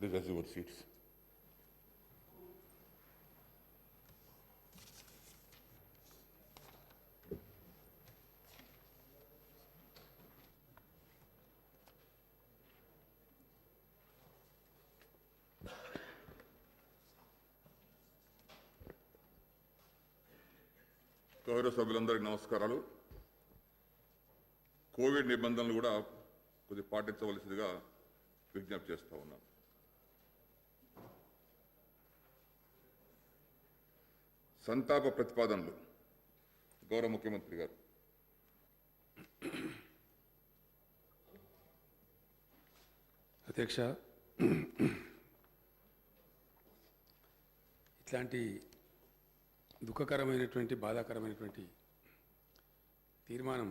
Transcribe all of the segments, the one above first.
Please assume your seats. గౌరవ సభ్యులందరికీ నమస్కారాలు. కోవిడ్ నిబంధనలు కూడా కొద్దిగా పాటించవలసిందిగా విజ్ఞప్తి చేస్తా ఉన్నాను. సంతాప ప్రతిపాదనలు గౌరవ ముఖ్యమంత్రి గారు. అధ్యక్ష, ఇట్లాంటి దుఃఖకరమైనటువంటి బాధాకరమైనటువంటి తీర్మానం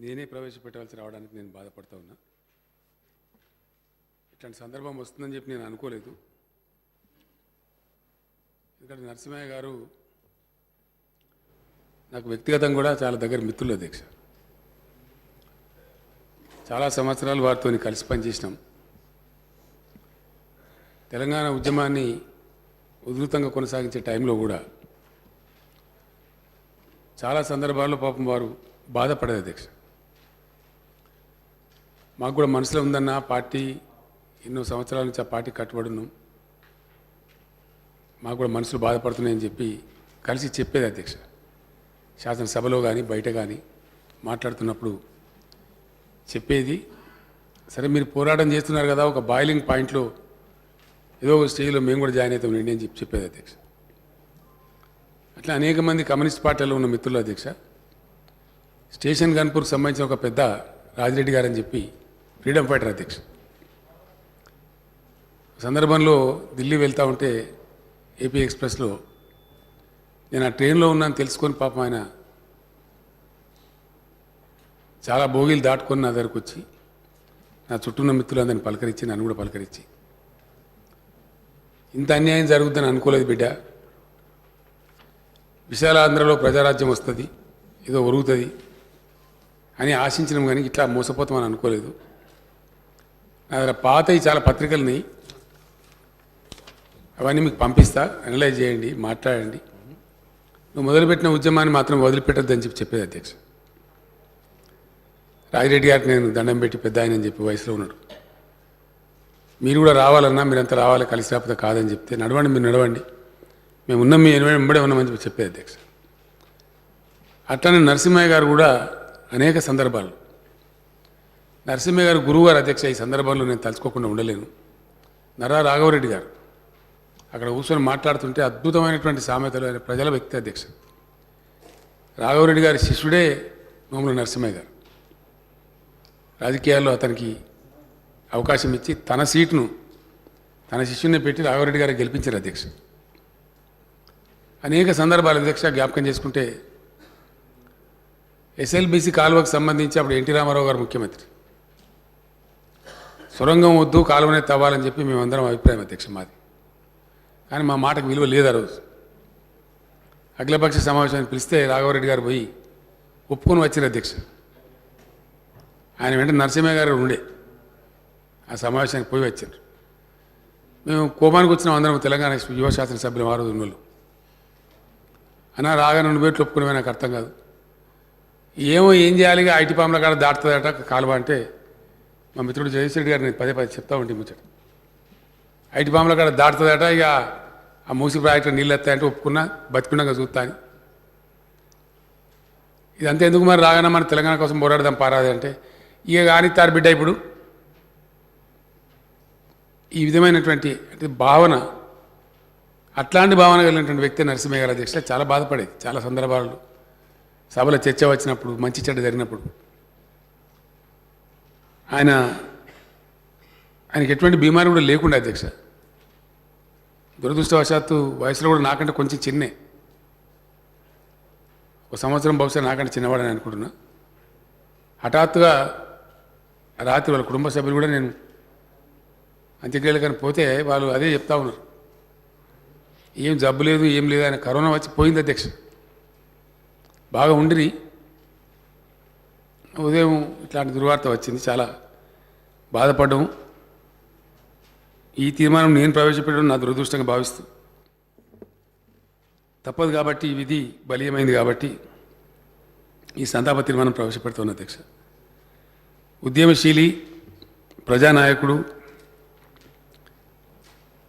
నేనే ప్రవేశపెట్టవలసి రావడానికి నేను బాధపడుతూ ఉన్నా. ఇట్లాంటి సందర్భం వస్తుందని చెప్పి నేను అనుకోలేదు. ఎందుకంటే నరసింహయ్య గారు నాకు వ్యక్తిగతంగా కూడా చాలా దగ్గర మిత్రులు అధ్యక్ష. చాలా సంవత్సరాలు వారితో కలిసి పనిచేసినాం. తెలంగాణ ఉద్యమాన్ని ఉధృతంగా కొనసాగించే టైంలో కూడా చాలా సందర్భాల్లో పాపం వారు బాధపడేది అధ్యక్ష. మాకు కూడా మనసులో ఉందన్న పార్టీ ఎన్నో సంవత్సరాల నుంచి ఆ పార్టీ కట్టుబడి ఉన్నాం, మాకు కూడా మనసులు బాధపడుతున్నాయని చెప్పి కలిసి చెప్పేది అధ్యక్ష. శాసనసభలో కానీ బయట కానీ మాట్లాడుతున్నప్పుడు చెప్పేది. సరే మీరు పోరాటం చేస్తున్నారు కదా, ఒక బాయిలింగ్ పాయింట్లో ఏదో ఒక స్టేజ్లో మేము కూడా జాయిన్ అవుతాం రండి అని చెప్పి చెప్పేది అధ్యక్ష. అట్లా అనేక మంది కమ్యూనిస్ట్ పార్టీలో ఉన్న మిత్రులు అధ్యక్ష. స్టేషన్ గన్పూర్కి సంబంధించిన ఒక పెద్ద రాజిరెడ్డి గారు అని చెప్పి ఫ్రీడమ్ ఫైటర్ అధ్యక్ష. సందర్భంలో ఢిల్లీ వెళ్తూ ఉంటే ఏపీ ఎక్స్ప్రెస్లో నేను ఆ ట్రైన్లో ఉన్నాను తెలుసుకొని పాపం ఆయన చాలా బోగీలు దాటుకొని నా దగ్గరకు వచ్చి నా చుట్టూన్న మిత్రులందరినీ పలకరించి నన్ను కూడా పలకరించి, ఇంత అన్యాయం జరుగుతుందని అనుకోలేదు బిడ్డ, విశాలాంధ్రలో ప్రజారాజ్యం వస్తుంది, ఏదో ఒరుగుతుంది అని ఆశించినాం, కానీ ఇట్లా మోసపోతామని అనుకోలేదు. నా దగ్గర పాతవి చాలా పత్రికలని అవన్నీ మీకు పంపిస్తా, అనలైజ్ చేయండి, మాట్లాడండి, నువ్వు మొదలుపెట్టిన ఉద్యమాన్ని మాత్రం వదిలిపెట్టద్దని చెప్పి చెప్పేది అధ్యక్ష. రాజిరెడ్డి గారికి నేను దండం పెట్టి పెద్ద ఆయన అని చెప్పి వయసులో ఉన్నాడు, మీరు కూడా రావాలన్నా మీరంతా రావాలి, కలిసి రాకపోతే కాదని చెప్తే నడవండి, మీరు నడవండి, మేము ఉన్నాం, మీ వెంబడే ఉన్నామని చెప్పి చెప్పేది అధ్యక్ష. అట్లనే నరసింహయ్య గారు కూడా అనేక సందర్భాలు, నరసింహయ్య గారు గురువు గారు అధ్యక్ష. ఈ సందర్భంలో నేను తలుచుకోకుండా ఉండలేను. నర్రా రాఘవరెడ్డి గారు అక్కడ కూర్చొని మాట్లాడుతుంటే అద్భుతమైనటువంటి సామెతలు, ఆయన ప్రజల వ్యక్తి అధ్యక్ష. రాఘవరెడ్డి గారి శిష్యుడే నోముల నరసింహయ్య గారు. రాజకీయాల్లో అతనికి అవకాశం ఇచ్చి తన సీటును తన శిష్యుని పెట్టి రాఘవరెడ్డి గారికి గెలిపించారు అధ్యక్ష. అనేక సందర్భాలు అధ్యక్ష జ్ఞాపకం చేసుకుంటే, ఎస్ఎల్బీసీ కాలువకు సంబంధించి అప్పుడు ఎన్టీ రామారావు గారు ముఖ్యమంత్రి, సొరంగం వద్దు కాలువనే తవ్వాలని చెప్పి మేమందరం అభిప్రాయం అధ్యక్ష మాది. కానీ మా మాటకు విలువ లేదు. ఆ రోజు అఖిలపక్ష సమావేశాన్ని పిలిస్తే రాఘవరెడ్డి గారు పోయి ఒప్పుకొని వచ్చారు అధ్యక్ష. ఆయన వెంటనే నరసింహయ్య గారు ఉండే ఆ సమావేశానికి పోయి వచ్చారు. మేము కోపానికి వచ్చిన అందరం తెలంగాణ యువ శాసనసభ్యులు ఆ రోజు ఉన్నోళ్ళు. అన్న రాగా 2 బేట్లు ఒప్పుకునే నాకు అర్థం కాదు, ఏమో ఏం చేయాలి, ఐటీ పాముల కాడ దాటుతుందట కాలువ అంటే మా మిత్రుడు జగదీశ్వరెడ్డి గారు నేను పదే చెప్తా ఉంటే ముచ్చట. ఐటీ పాముల కాడ దాటుతుందట, ఇక ఆ మూసి ప్రాజెక్టు నీళ్ళు ఎత్తాయంటే ఒప్పుకున్నా, బతికున్నాక చూస్తా అని. ఇదంతా ఎందుకు మరి రాగానే మన తెలంగాణ కోసం పోరాడదాం పారాది అంటే, ఇక కానీ తారు బిడ్డ ఇప్పుడు ఈ విధమైనటువంటి అంటే భావన, అట్లాంటి భావన కలిగినటువంటి వ్యక్తి నరసింహయ్య గారు అధ్యక్ష. చాలా బాధపడేది చాలా సందర్భాల్లో, సభలో చర్చ వచ్చినప్పుడు, మంచి చెడ్డ జరిగినప్పుడు. ఆయనకి ఎటువంటి బీమారి కూడా లేకుండా అధ్యక్ష. దురదృష్టవశాత్తు వయసులో కూడా నాకంటే కొంచెం చిన్నే, 1 సంవత్సరం బహుశా నాకంటే చిన్నవాడని అనుకుంటున్నా. హఠాత్తుగా రాత్రి వాళ్ళ కుటుంబ సభ్యులు కూడా నేను అంత్యక్రియలు కానీ పోతే వాళ్ళు అదే చెప్తా ఉన్నారు, ఏం జబ్బు లేదు ఏం లేదు, ఆయన కరోనా వచ్చి పోయింది అధ్యక్ష. బాగా ఉండిరి, ఉదయం ఇట్లాంటి దుర్వార్త వచ్చింది, చాలా బాధపడ్డాము. ఈ తీర్మానం నేను ప్రవేశపెట్టడం నా దురదృష్టంగా భావిస్తూ తప్పదు కాబట్టి ఈ విధి బలీయమైంది కాబట్టి ఈ సంతాప తీర్మానం ప్రవేశపెడుతున్న అధ్యక్ష. ఉద్యమశీలి ప్రజానాయకుడు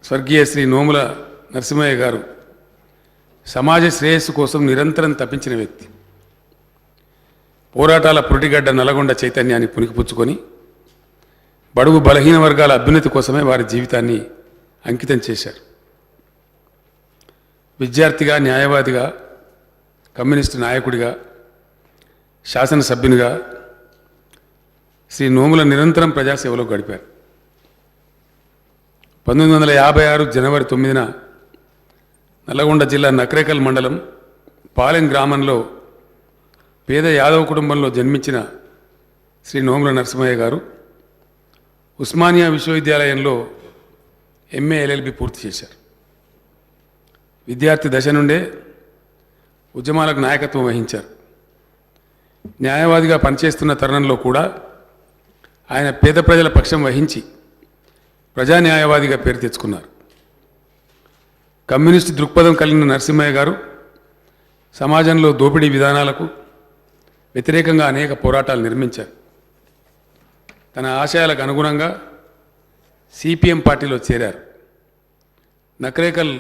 స్వర్గీయ శ్రీ నోముల నరసింహయ్య గారు సమాజ శ్రేయస్సు కోసం నిరంతరం తప్పించిన వ్యక్తి. పోరాటాల పురిటిగడ్డ నల్గొండ చైతన్యాన్ని పునికిపుచ్చుకొని బడుగు బలహీన వర్గాల అభ్యున్నతి కోసమే వారి జీవితాన్ని అంకితం చేశారు. విద్యార్థిగా, న్యాయవాదిగా, కమ్యూనిస్టు నాయకుడిగా, శాసనసభ్యునిగా శ్రీ నోముల నిరంతరం ప్రజాసేవలో గడిపారు. 1956 జనవరి 9న నల్లగొండ జిల్లా నకరేకల్ మండలం పాలెం గ్రామంలో పేద యాదవ కుటుంబంలో జన్మించిన శ్రీ నోముల నరసింహయ్య గారు ఉస్మానియా విశ్వవిద్యాలయంలో ఎంఏ ఎల్ఎల్బి పూర్తి చేశారు. విద్యార్థి దశ నుండే ఉద్యమాలకు నాయకత్వం వహించారు. న్యాయవాదిగా పనిచేస్తున్న తరుణంలో కూడా ఆయన పేద ప్రజల పక్షం వహించి ప్రజా న్యాయవాదిగా పేరు తెచ్చుకున్నారు. కమ్యూనిస్టు దృక్పథం కలిగిన నరసింహయ్య గారు సమాజంలో దోపిడీ విధానాలకు వ్యతిరేకంగా అనేక పోరాటాలు నిర్మించారు. తన ఆశయాలకు అనుగుణంగా సిపిఎం పార్టీలో చేరారు. నకరేకల్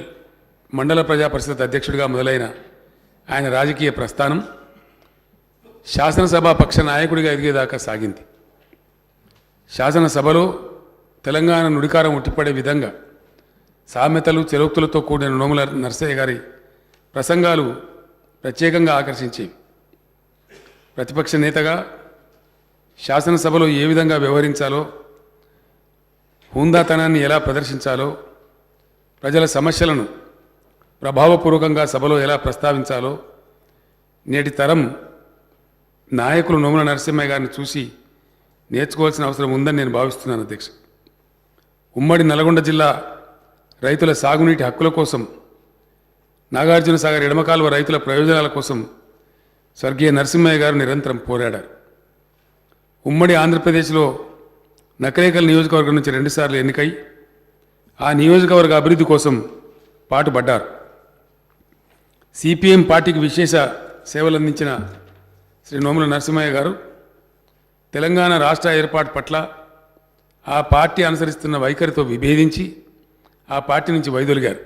మండల ప్రజా పరిషత్ అధ్యక్షుడిగా మొదలైన ఆయన రాజకీయ ప్రస్థానం శాసనసభ పక్ష నాయకుడిగా ఎదిగేదాకా సాగింది. శాసనసభలో తెలంగాణ నుడికారం ఉట్టిపడే విధంగా సామెతలు, చెలోక్తులతో కూడిన నోముల నరసయ్య గారి ప్రసంగాలు ప్రత్యేకంగా ఆకర్షించేవి. ప్రతిపక్ష నేతగా శాసనసభలో ఏ విధంగా వ్యవహరించాలో, హుందాతనాన్ని ఎలా ప్రదర్శించాలో, ప్రజల సమస్యలను ప్రభావపూర్వకంగా సభలో ఎలా ప్రస్తావించాలో నేటి తరం నాయకులు నోముల నరసింహయ్య గారిని చూసి నేర్చుకోవాల్సిన అవసరం ఉందని నేను భావిస్తున్నాను అధ్యక్ష. ఉమ్మడి నల్గొండ జిల్లా రైతుల సాగునీటి హక్కుల కోసం, నాగార్జున సాగర్ ఎడమకాలువ రైతుల ప్రయోజనాల కోసం స్వర్గీయ నరసింహయ్య గారు నిరంతరం పోరాడారు. ఉమ్మడి ఆంధ్రప్రదేశ్లో నకరేకల్ నియోజకవర్గం నుంచి 2 సార్లు ఎన్నికై ఆ నియోజకవర్గ అభివృద్ధి కోసం పాటుపడ్డారు. సిపిఎం పార్టీకి విశేష సేవలందించిన శ్రీ నోముల నరసింహయ్య గారు తెలంగాణ రాష్ట్ర ఏర్పాటు పట్ల ఆ పార్టీ అనుసరిస్తున్న వైఖరితో విభేదించి ఆ పార్టీ నుంచి వైదొలిగారు.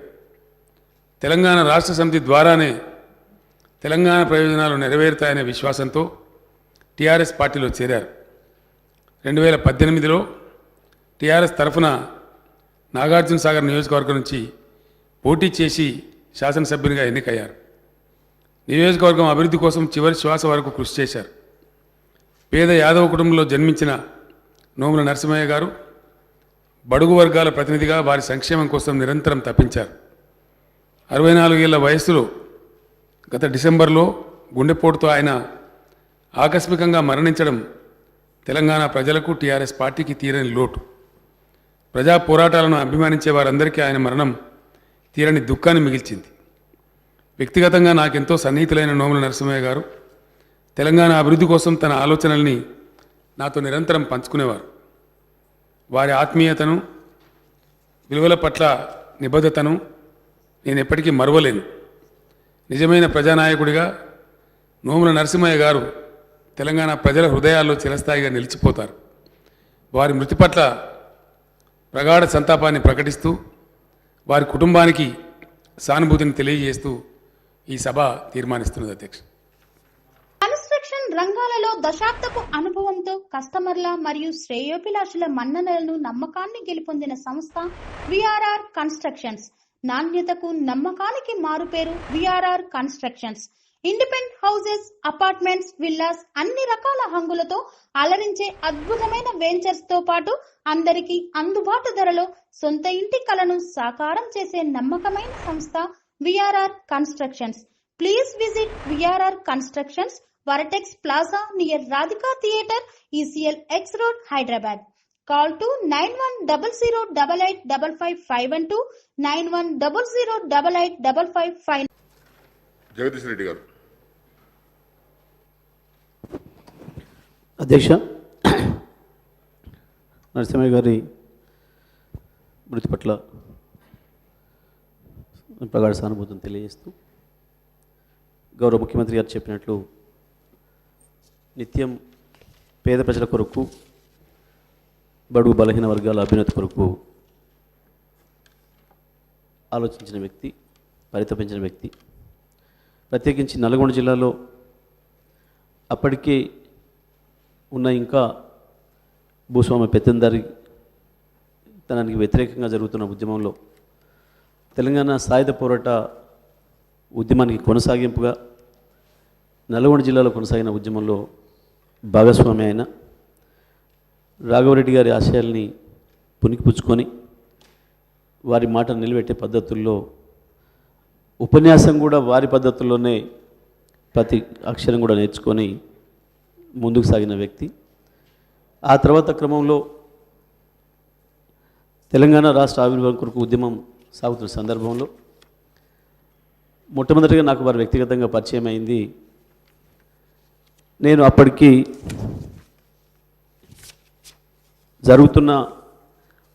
తెలంగాణ రాష్ట్ర సమితి ద్వారానే తెలంగాణ ప్రయోజనాలు నెరవేరుతాయనే విశ్వాసంతో టీఆర్ఎస్ పార్టీలో చేరారు. 2018లో టీఆర్ఎస్ తరఫున నాగార్జున సాగర్ నియోజకవర్గం నుంచి పోటీ చేసి శాసనసభ్యునిగా ఎన్నికయ్యారు. నియోజకవర్గం అభివృద్ధి కోసం చివరి శ్వాస వరకు కృషి చేశారు. పేద యాదవ కుటుంబంలో జన్మించిన నోముల నరసింహయ్య గారు బడుగు వర్గాల ప్రతినిధిగా వారి సంక్షేమం కోసం నిరంతరం తప్పించారు. 64 ఏళ్ల వయస్సులో గత డిసెంబర్లో గుండెపోటుతో ఆయన ఆకస్మికంగా మరణించడం తెలంగాణ ప్రజలకు, టీఆర్ఎస్ పార్టీకి తీరని లోటు. ప్రజా పోరాటాలను అభిమానించే వారందరికీ ఆయన మరణం తీరని దుఃఖాన్ని మిగిల్చింది. వ్యక్తిగతంగా నాకెంతో సన్నిహితులైన నోముల నరసింహయ్య గారు తెలంగాణ అభివృద్ధి కోసం తన ఆలోచనల్ని నాతో నిరంతరం పంచుకునేవారు. వారి ఆత్మీయతను, విలువల పట్ల నిబద్ధతను నేను ఎప్పటికీ మరువలేను. నిజమైన ప్రజానాయకుడిగా నోముల నరసింహయ్య గారు తెలంగాణ ప్రజల హృదయాల్లో చిరస్థాయిగా నిలిచిపోతారు. వారి మృతి పట్ల ప్రగాఢ సంతాపాన్ని ప్రకటిస్తూ వారి కుటుంబానికి సానుభూతిని తెలియజేస్తూ ఈ సభ తీర్మానిస్తున్నది అధ్యక్ష. కన్స్ట్రక్షన్ రంగాలలో దశాబ్దపు అనుభవంతో కస్టమర్ల మరియు శ్రేయోభిలాషుల మన్ననలను, నమ్మకాన్ని గెలుపొందిన సంస్థ విఆర్ఆర్ కన్స్ట్రక్షన్స్. నాణ్యతకు, నమ్మకానికి మారుపేరు V R R constructions. Independent houses, apartments, villas అన్ని రకాల హంగులతో అలరించే అద్భుతమైన వెంచర్స్ తో పాటు అందరికీ అందుబాటు ధరలో సొంత ఇంటి కలను సాకారం చేసే నమ్మకమైన సంస్థ VRR constructions. Please visit VRR constructions, వరటెక్స్ plaza near Radhika theatre, ECL X Road, Hyderabad. Call to 9100885552, 9100885559. Jagadish Reddy గారు. అధ్యక్ష, నరసింహయ్య గారి మృతి పట్ల ప్రగాఢ సానుభూతిని తెలియజేస్తూ, గౌరవ ముఖ్యమంత్రి గారు చెప్పినట్లు నిత్యం పేద ప్రజల కొరకు, బడుగు బలహీన వర్గాల అభ్యున్నతి కొరకు ఆలోచించిన వ్యక్తి, పరితపించిన వ్యక్తి. ప్రత్యేకించి నల్గొండ జిల్లాలో అప్పటికే ఉన్న ఇంకా భూస్వామ్య పెత్తందారి తనానికి వ్యతిరేకంగా జరుగుతున్న ఉద్యమంలో తెలంగాణ సాయుధ పోరాట ఉద్యమానికి కొనసాగింపుగా నల్గొండ జిల్లాలో కొనసాగిన ఉద్యమంలో భాగస్వామి అయిన రాఘవరెడ్డి గారి ఆశయాల్ని పుణికిపుచ్చుకొని వారి మాట నిలబెట్టే పద్ధతుల్లో ఉపన్యాసం కూడా వారి పద్ధతుల్లోనే ప్రతి అక్షరం కూడా నేర్చుకొని ముందుకు సాగిన వ్యక్తి. ఆ తర్వాత క్రమంలో తెలంగాణ రాష్ట్ర ఆవిర్భావం కొరకు ఉద్యమం సాగుతున్న సందర్భంలో మొట్టమొదటిగా నాకు వారు వ్యక్తిగతంగా పరిచయం అయింది. నేను అప్పటికి జరుగుతున్న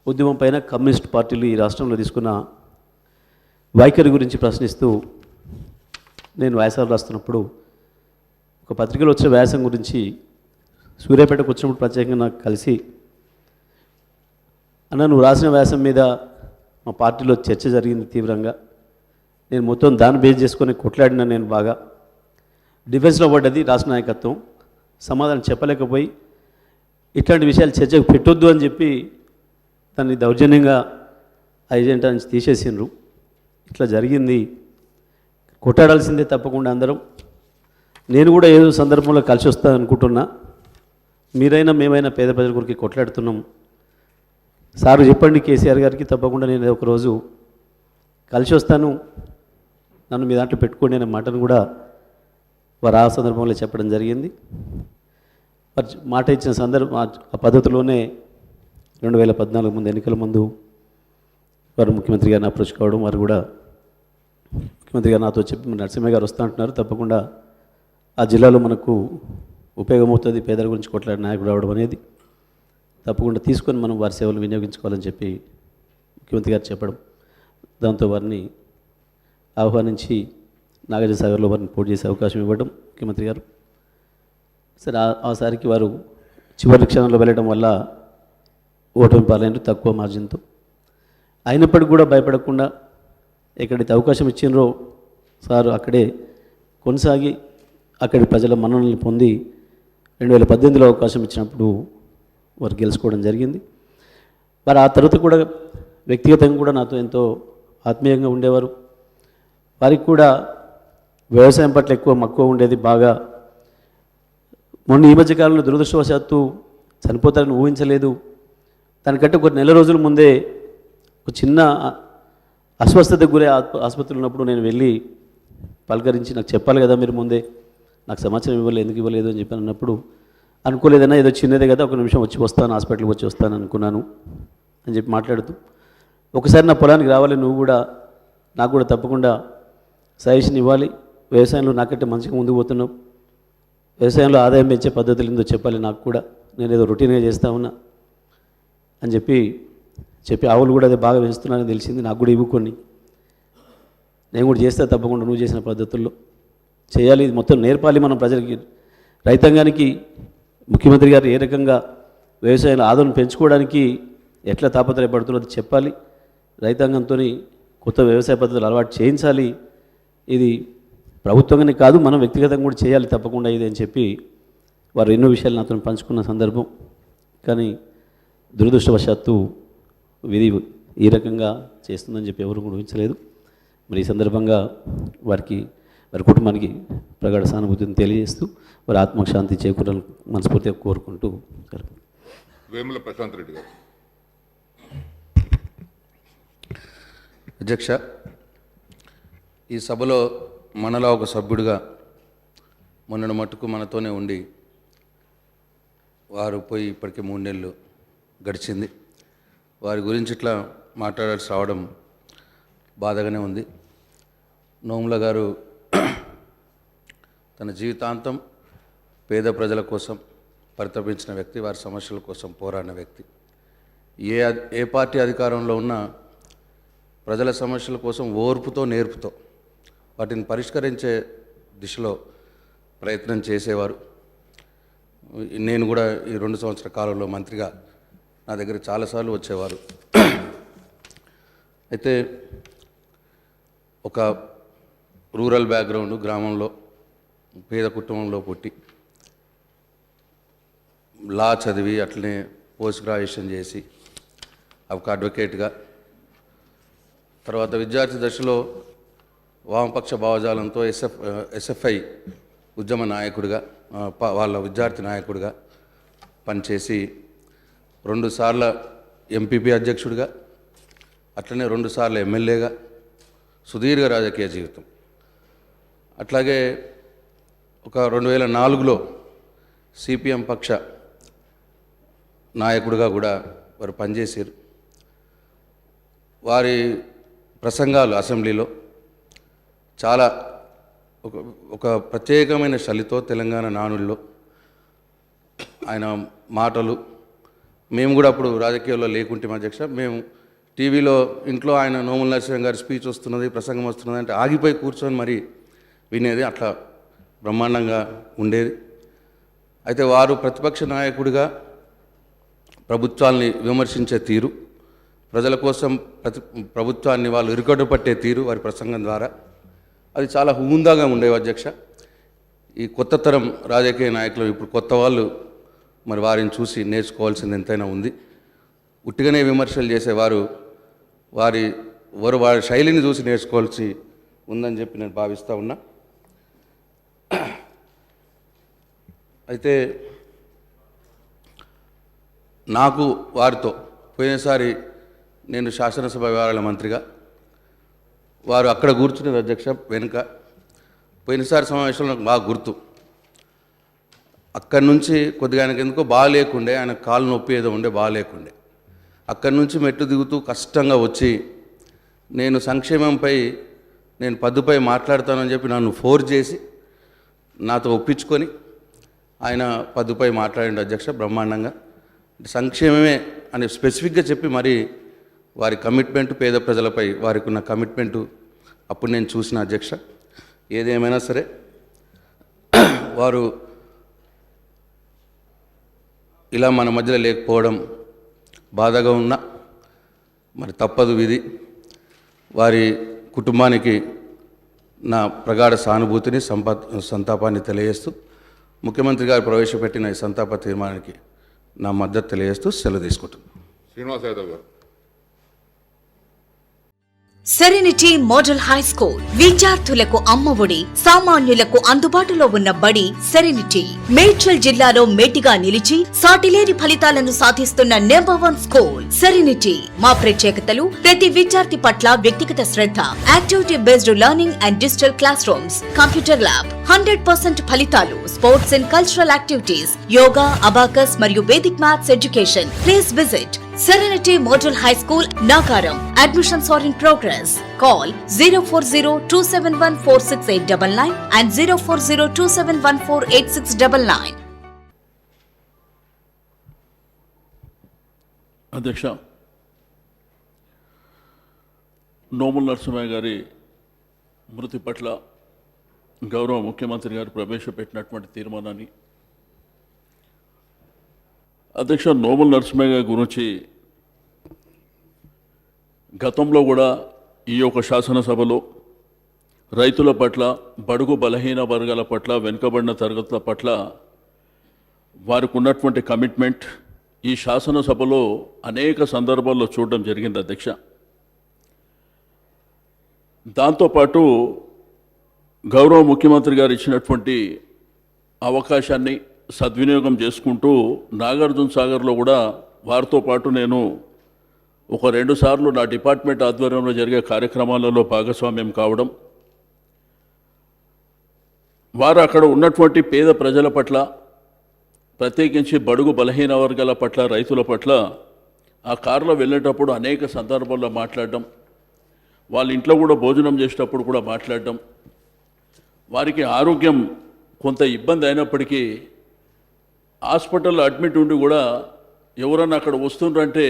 ఉద్యమం పైన కమ్యూనిస్ట్ పార్టీలు ఈ రాష్ట్రంలో తీసుకున్న వైఖరి గురించి ప్రశ్నిస్తూ నేను వ్యాసాలు రాస్తున్నప్పుడు ఒక పత్రికలో వచ్చిన వ్యాసం గురించి సూర్యాపేటకు వచ్చినప్పుడు ప్రత్యేకంగా నాకు కలిసి, అన్న నువ్వు రాసిన వ్యాసం మీద మా పార్టీలో చర్చ జరిగింది తీవ్రంగా, నేను మొత్తం దాన్ని బేస్ చేసుకొని కొట్లాడినా, నేను బాగా డిఫెన్స్లో పడ్డది రాష్ట్ర నాయకత్వం, సమాధానం చెప్పలేకపోయి ఇట్లాంటి విషయాలు చర్చకు పెట్టొద్దు అని చెప్పి దాన్ని దౌర్జన్యంగా ఆ ఏజెంటా నుంచి తీసేసిండ్రు. ఇట్లా జరిగింది, కొట్టాడాల్సిందే తప్పకుండా అందరం. నేను కూడా ఏదో సందర్భంలో కలిసి వస్తాను అనుకుంటున్నా, మీరైనా మేమైనా పేద ప్రజల గురించి కొట్లాడుతున్నాం. సారు చెప్పండి కేసీఆర్ గారికి, తప్పకుండా నేను ఒకరోజు కలిసి వస్తాను, నన్ను మీ దాంట్లో పెట్టుకోండి అనే మాటను కూడా వారు ఆ సందర్భంలో చెప్పడం జరిగింది. మాట ఇచ్చిన సందర్భం ఆ పద్ధతిలోనే 2014 ముందు ఎన్నికల ముందు వారు ముఖ్యమంత్రి గారిని అప్రోచ్ కావడం, వారు కూడా ముఖ్యమంత్రి గారు నాతో చెప్పి నరసింహ గారు వస్తూ అంటున్నారు, తప్పకుండా ఆ జిల్లాలో మనకు ఉపయోగమవుతుంది పేదల గురించి కొట్లాడే నాయకుడు రావడం అనేది, తప్పకుండా తీసుకొని మనం వారి సేవలు వినియోగించుకోవాలని చెప్పి ముఖ్యమంత్రి గారు చెప్పడం, దాంతో వారిని ఆహ్వానించి నాగార్జునసాగర్లో వారిని పోటీ చేసే అవకాశం ఇవ్వడం ముఖ్యమంత్రి గారు. సరే ఆసారికి వారు చివరి క్షణంలో వెళ్ళడం వల్ల ఓటమి పాలైన తక్కువ మార్జిన్తో. అయినప్పటికీ కూడా భయపడకుండా ఎక్కడైతే అవకాశం ఇచ్చినరో సారు అక్కడే కొనసాగి అక్కడి ప్రజల మన్ననలు పొంది 2018లో అవకాశం ఇచ్చినప్పుడు వారు గెలుచుకోవడం జరిగింది. వారు ఆ తర్వాత కూడా వ్యక్తిగతంగా కూడా నాతో ఎంతో ఆత్మీయంగా ఉండేవారు. వారికి కూడా వ్యవసాయం పట్ల ఎక్కువ మక్కువ ఉండేది బాగా. మొన్న ఈ మధ్యకాలంలో దురదృష్టవశాత్తు చనిపోతారని ఊహించలేదు. దానికంటే ఒక నెల రోజుల ముందే ఒక చిన్న అస్వస్థతకు గురే ఆసుపత్రిలో ఉన్నప్పుడు నేను వెళ్ళి పలకరించి, నాకు చెప్పాలి కదా మీరు ముందే, నాకు సమాచారం ఇవ్వలేదు, ఎందుకు ఇవ్వలేదు అని చెప్పి అన్నప్పుడు, అనుకోలేదన్నా ఏదో చిన్నదే కదా, ఒక నిమిషం వచ్చి వస్తాను, హాస్పిటల్కి వచ్చి వస్తాను అనుకున్నాను అని చెప్పి మాట్లాడుతూ, ఒకసారి నా పొలానికి రావాలి నువ్వు కూడా, నాకు కూడా తప్పకుండా సజెషన్ ఇవ్వాలి, వ్యవసాయంలో నాకంటే మంచిగా ముందుకు పోతున్నావు, వ్యవసాయంలో ఆదాయం పెంచే పద్ధతులు ఏందో చెప్పాలి నాకు కూడా, నేను ఏదో రొటీన్గా చేస్తూ ఉన్నా అని చెప్పి ఆవులు కూడా అదే బాగా పెంచుతున్నానని తెలిసింది, నాకు కూడా ఇవ్వుకొని నేను కూడా చేస్తా తప్పకుండా నువ్వు చేసిన పద్ధతుల్లో చేయాలి, ఇది మొత్తం నేర్పాలి మనం ప్రజలకి, రైతాంగానికి ముఖ్యమంత్రి గారు ఏ రకంగా వ్యవసాయంలో ఆదాయం పెంచుకోవడానికి ఎట్లా తాపత్రయపడుతున్నది చెప్పాలి, రైతాంగంతో కొత్త వ్యవసాయ పద్ధతులు అలవాటు చేయించాలి, ఇది ప్రభుత్వంగానే కాదు మనం వ్యక్తిగతంగా కూడా చేయాలి తప్పకుండా ఇది అని చెప్పి వారు ఎన్నో విషయాలు నాతో పంచుకున్న సందర్భం. కానీ దురదృష్టవశాత్తు విధి ఈ రకంగా చేస్తుందని చెప్పి ఎవరు కూడా ఊహించలేదు. మరి ఈ సందర్భంగా వారి కుటుంబానికి ప్రగాఢ సానుభూతిని తెలియజేస్తూ వారి ఆత్మశాంతి చేకూరాలని మనస్ఫూర్తిగా కోరుకుంటూ వేముల ప్రశాంత్ రెడ్డి గారు. అధ్యక్ష, ఈ సభలో మనలో ఒక సభ్యుడిగా మొన్నటి మట్టుకు మనతోనే ఉండి వారు పోయి ఇప్పటికే 3 నెలలు గడిచింది. వారి గురించి ఇట్లా మాట్లాడాల్సి రావడం బాధగానే ఉంది. నోముల గారు తన జీవితాంతం పేద ప్రజల కోసం పరితపించిన వ్యక్తి, వారి సమస్యల కోసం పోరాడిన వ్యక్తి. ఏ పార్టీ అధికారంలో ఉన్నా ప్రజల సమస్యల కోసం ఓర్పుతో నేర్పుతో వాటిని పరిష్కరించే దిశలో ప్రయత్నం చేసేవారు. నేను కూడా ఈ 2 సంవత్సరాల కాలంలో మంత్రిగా నా దగ్గర చాలాసార్లు వచ్చేవారు. అయితే ఒక రూరల్ బ్యాక్గ్రౌండ్, గ్రామంలో పేద కుటుంబంలో పుట్టి లా చదివి అట్లనే పోస్ట్ గ్రాడ్యుయేషన్ చేసి ఒక అడ్వకేట్గా, తర్వాత విద్యార్థి దశలో వామపక్ష భావజాలంతో ఎస్ఎఫ్ఐ ఉద్యమ నాయకుడిగా, వాళ్ళ విద్యార్థి నాయకుడిగా పనిచేసి 2 సార్లు ఎంపీపీ అధ్యక్షుడిగా, అట్లనే 2 సార్లు ఎమ్మెల్యేగా సుదీర్ఘ రాజకీయ జీవితం. అట్లాగే ఒక 2004లో సిపిఎం పక్ష నాయకుడిగా కూడా వారు పనిచేశారు. వారి ప్రసంగాలు అసెంబ్లీలో చాలా ఒక ప్రత్యేకమైన శైలితో తెలంగాణ నానుల్లో ఆయన మాటలు, మేము కూడా అప్పుడు రాజకీయాల్లో లేకుంటే అధ్యక్ష, మేము టీవీలో ఇంట్లో ఆయన నోముల నరసింహ గారి స్పీచ్ వస్తున్నది, ప్రసంగం వస్తున్నది అంటే ఆగిపోయి కూర్చొని మరి వినేది, అట్లా బ్రహ్మాండంగా ఉండేది. అయితే వారు ప్రతిపక్ష నాయకుడిగా ప్రభుత్వాన్ని విమర్శించే తీరు, ప్రజల కోసం ప్రభుత్వాన్ని వాళ్ళు ఇరుకట్టు పట్టే తీరు వారి ప్రసంగం ద్వారా అది చాలా హుందాగా ఉండేవి అధ్యక్ష. ఈ కొత్త తరం రాజకీయ నాయకులు ఇప్పుడు కొత్త వాళ్ళు మరి వారిని చూసి నేర్చుకోవాల్సింది ఎంతైనా ఉంది. ఉట్టిగానే విమర్శలు చేసేవారు వారి శైలిని చూసి నేర్చుకోవాల్సి ఉందని చెప్పి నేను భావిస్తూ ఉన్నా. అయితే నాకు వారితో పోయినసారి నేను శాసనసభ వ్యవహారాల మంత్రిగా, వారు అక్కడ కూర్చునేది అధ్యక్ష వెనుక. పోయినసారి సమావేశంలో నాకు బాగా గుర్తు. అక్కడి నుంచి కొద్దిగా ఆయనకు ఎందుకో బాగాలేకుండే, ఆయన కాలు నొప్పి ఏదో ఉండే బాగాలేకుండే. అక్కడి నుంచి మెట్టు దిగుతూ కష్టంగా వచ్చి నేను సంక్షేమంపై నేను పద్దుపై మాట్లాడతానని చెప్పి నన్ను ఫోర్స్ చేసి నాతో ఒప్పించుకొని ఆయన పద్దుపై మాట్లాడండి అధ్యక్ష బ్రహ్మాండంగా. సంక్షేమమే అని స్పెసిఫిక్గా చెప్పి మరి వారి కమిట్మెంట్, పేద ప్రజలపై వారికి ఉన్న కమిట్మెంటు అప్పుడు నేను చూసిన అధ్యక్ష. ఏదేమైనా సరే వారు ఇలా మన మధ్యలో లేకపోవడం బాధగా ఉన్నా మరి తప్పదు విధి. వారి కుటుంబానికి నా ప్రగాఢ సానుభూతిని సంతాపాన్ని తెలియజేస్తూ ముఖ్యమంత్రి గారు ప్రవేశపెట్టిన ఈ సంతాప తీర్మానానికి నా మద్దతు తెలియజేస్తూ సెలవు తీసుకుంటున్నాను. శ్రీనివాస్ యాదవ్ గారు. సెరెనిటీ మోడల్ హై స్కూల్ విద్యార్థులకు అమ్మఒడి, సామాన్యులకు అందుబాటులో ఉన్న బడి సెరెనిటీ. మేడ్చల్ జిల్లాలో మేటిగా నిలిచి సాటిలేని ఫలితాలను సాధిస్తున్న #1 స్కూల్ సెరెనిటీ. మా ప్రత్యేకతలు ప్రతి విద్యార్థి పట్ల వ్యక్తిగత శ్రద్ధ, activity based learning and digital classrooms, computer lab, 100% ఫలితాలు, sports and cultural activities, yoga, abacus మరియు Vedic maths education. Please visit Serenity Model High School, Nagaram. Admissions are in progress. Call 040-271-46899 and 040-271-48699. అధ్యక్ష, నోముల నరసింహయ్య గారి మృతి పట్ల గౌరవ ముఖ్యమంత్రి గారు ప్రవేశపెట్టినటువంటి తీర్మానాన్ని అధ్యక్ష, నోముల నరసింహయ్య గారి గురించి గతంలో కూడా ఈ యొక్క శాసనసభలో రైతుల పట్ల, బడుగు బలహీన వర్గాల పట్ల, వెనుకబడిన తరగతుల పట్ల వారికి ఉన్నటువంటి కమిట్మెంట్ ఈ శాసనసభలో అనేక సందర్భాల్లో చూడడం జరిగింది అధ్యక్ష. దాంతోపాటు గౌరవ ముఖ్యమంత్రి గారు ఇచ్చినటువంటి అవకాశాన్ని సద్వినియోగం చేసుకుంటూ నాగార్జున సాగర్లో కూడా వారితో పాటు నేను ఒక 2 సార్లు నా డిపార్ట్మెంట్ ఆధ్వర్యంలో జరిగే కార్యక్రమాలలో భాగస్వామ్యం కావడం, వారు అక్కడ ఉన్నటువంటి పేద ప్రజల పట్ల, ప్రత్యేకించి బడుగు బలహీన వర్గాల పట్ల, రైతుల పట్ల ఆ కారులో వెళ్ళేటప్పుడు అనేక సందర్భాల్లో మాట్లాడడం, వాళ్ళ ఇంట్లో కూడా భోజనం చేసేటప్పుడు కూడా మాట్లాడడం, వారికి ఆరోగ్యం కొంత ఇబ్బంది అయినప్పటికీ హాస్పిటల్లో అడ్మిట్ ఉండి కూడా ఎవరన్నా అక్కడ వస్తుండ్రంటే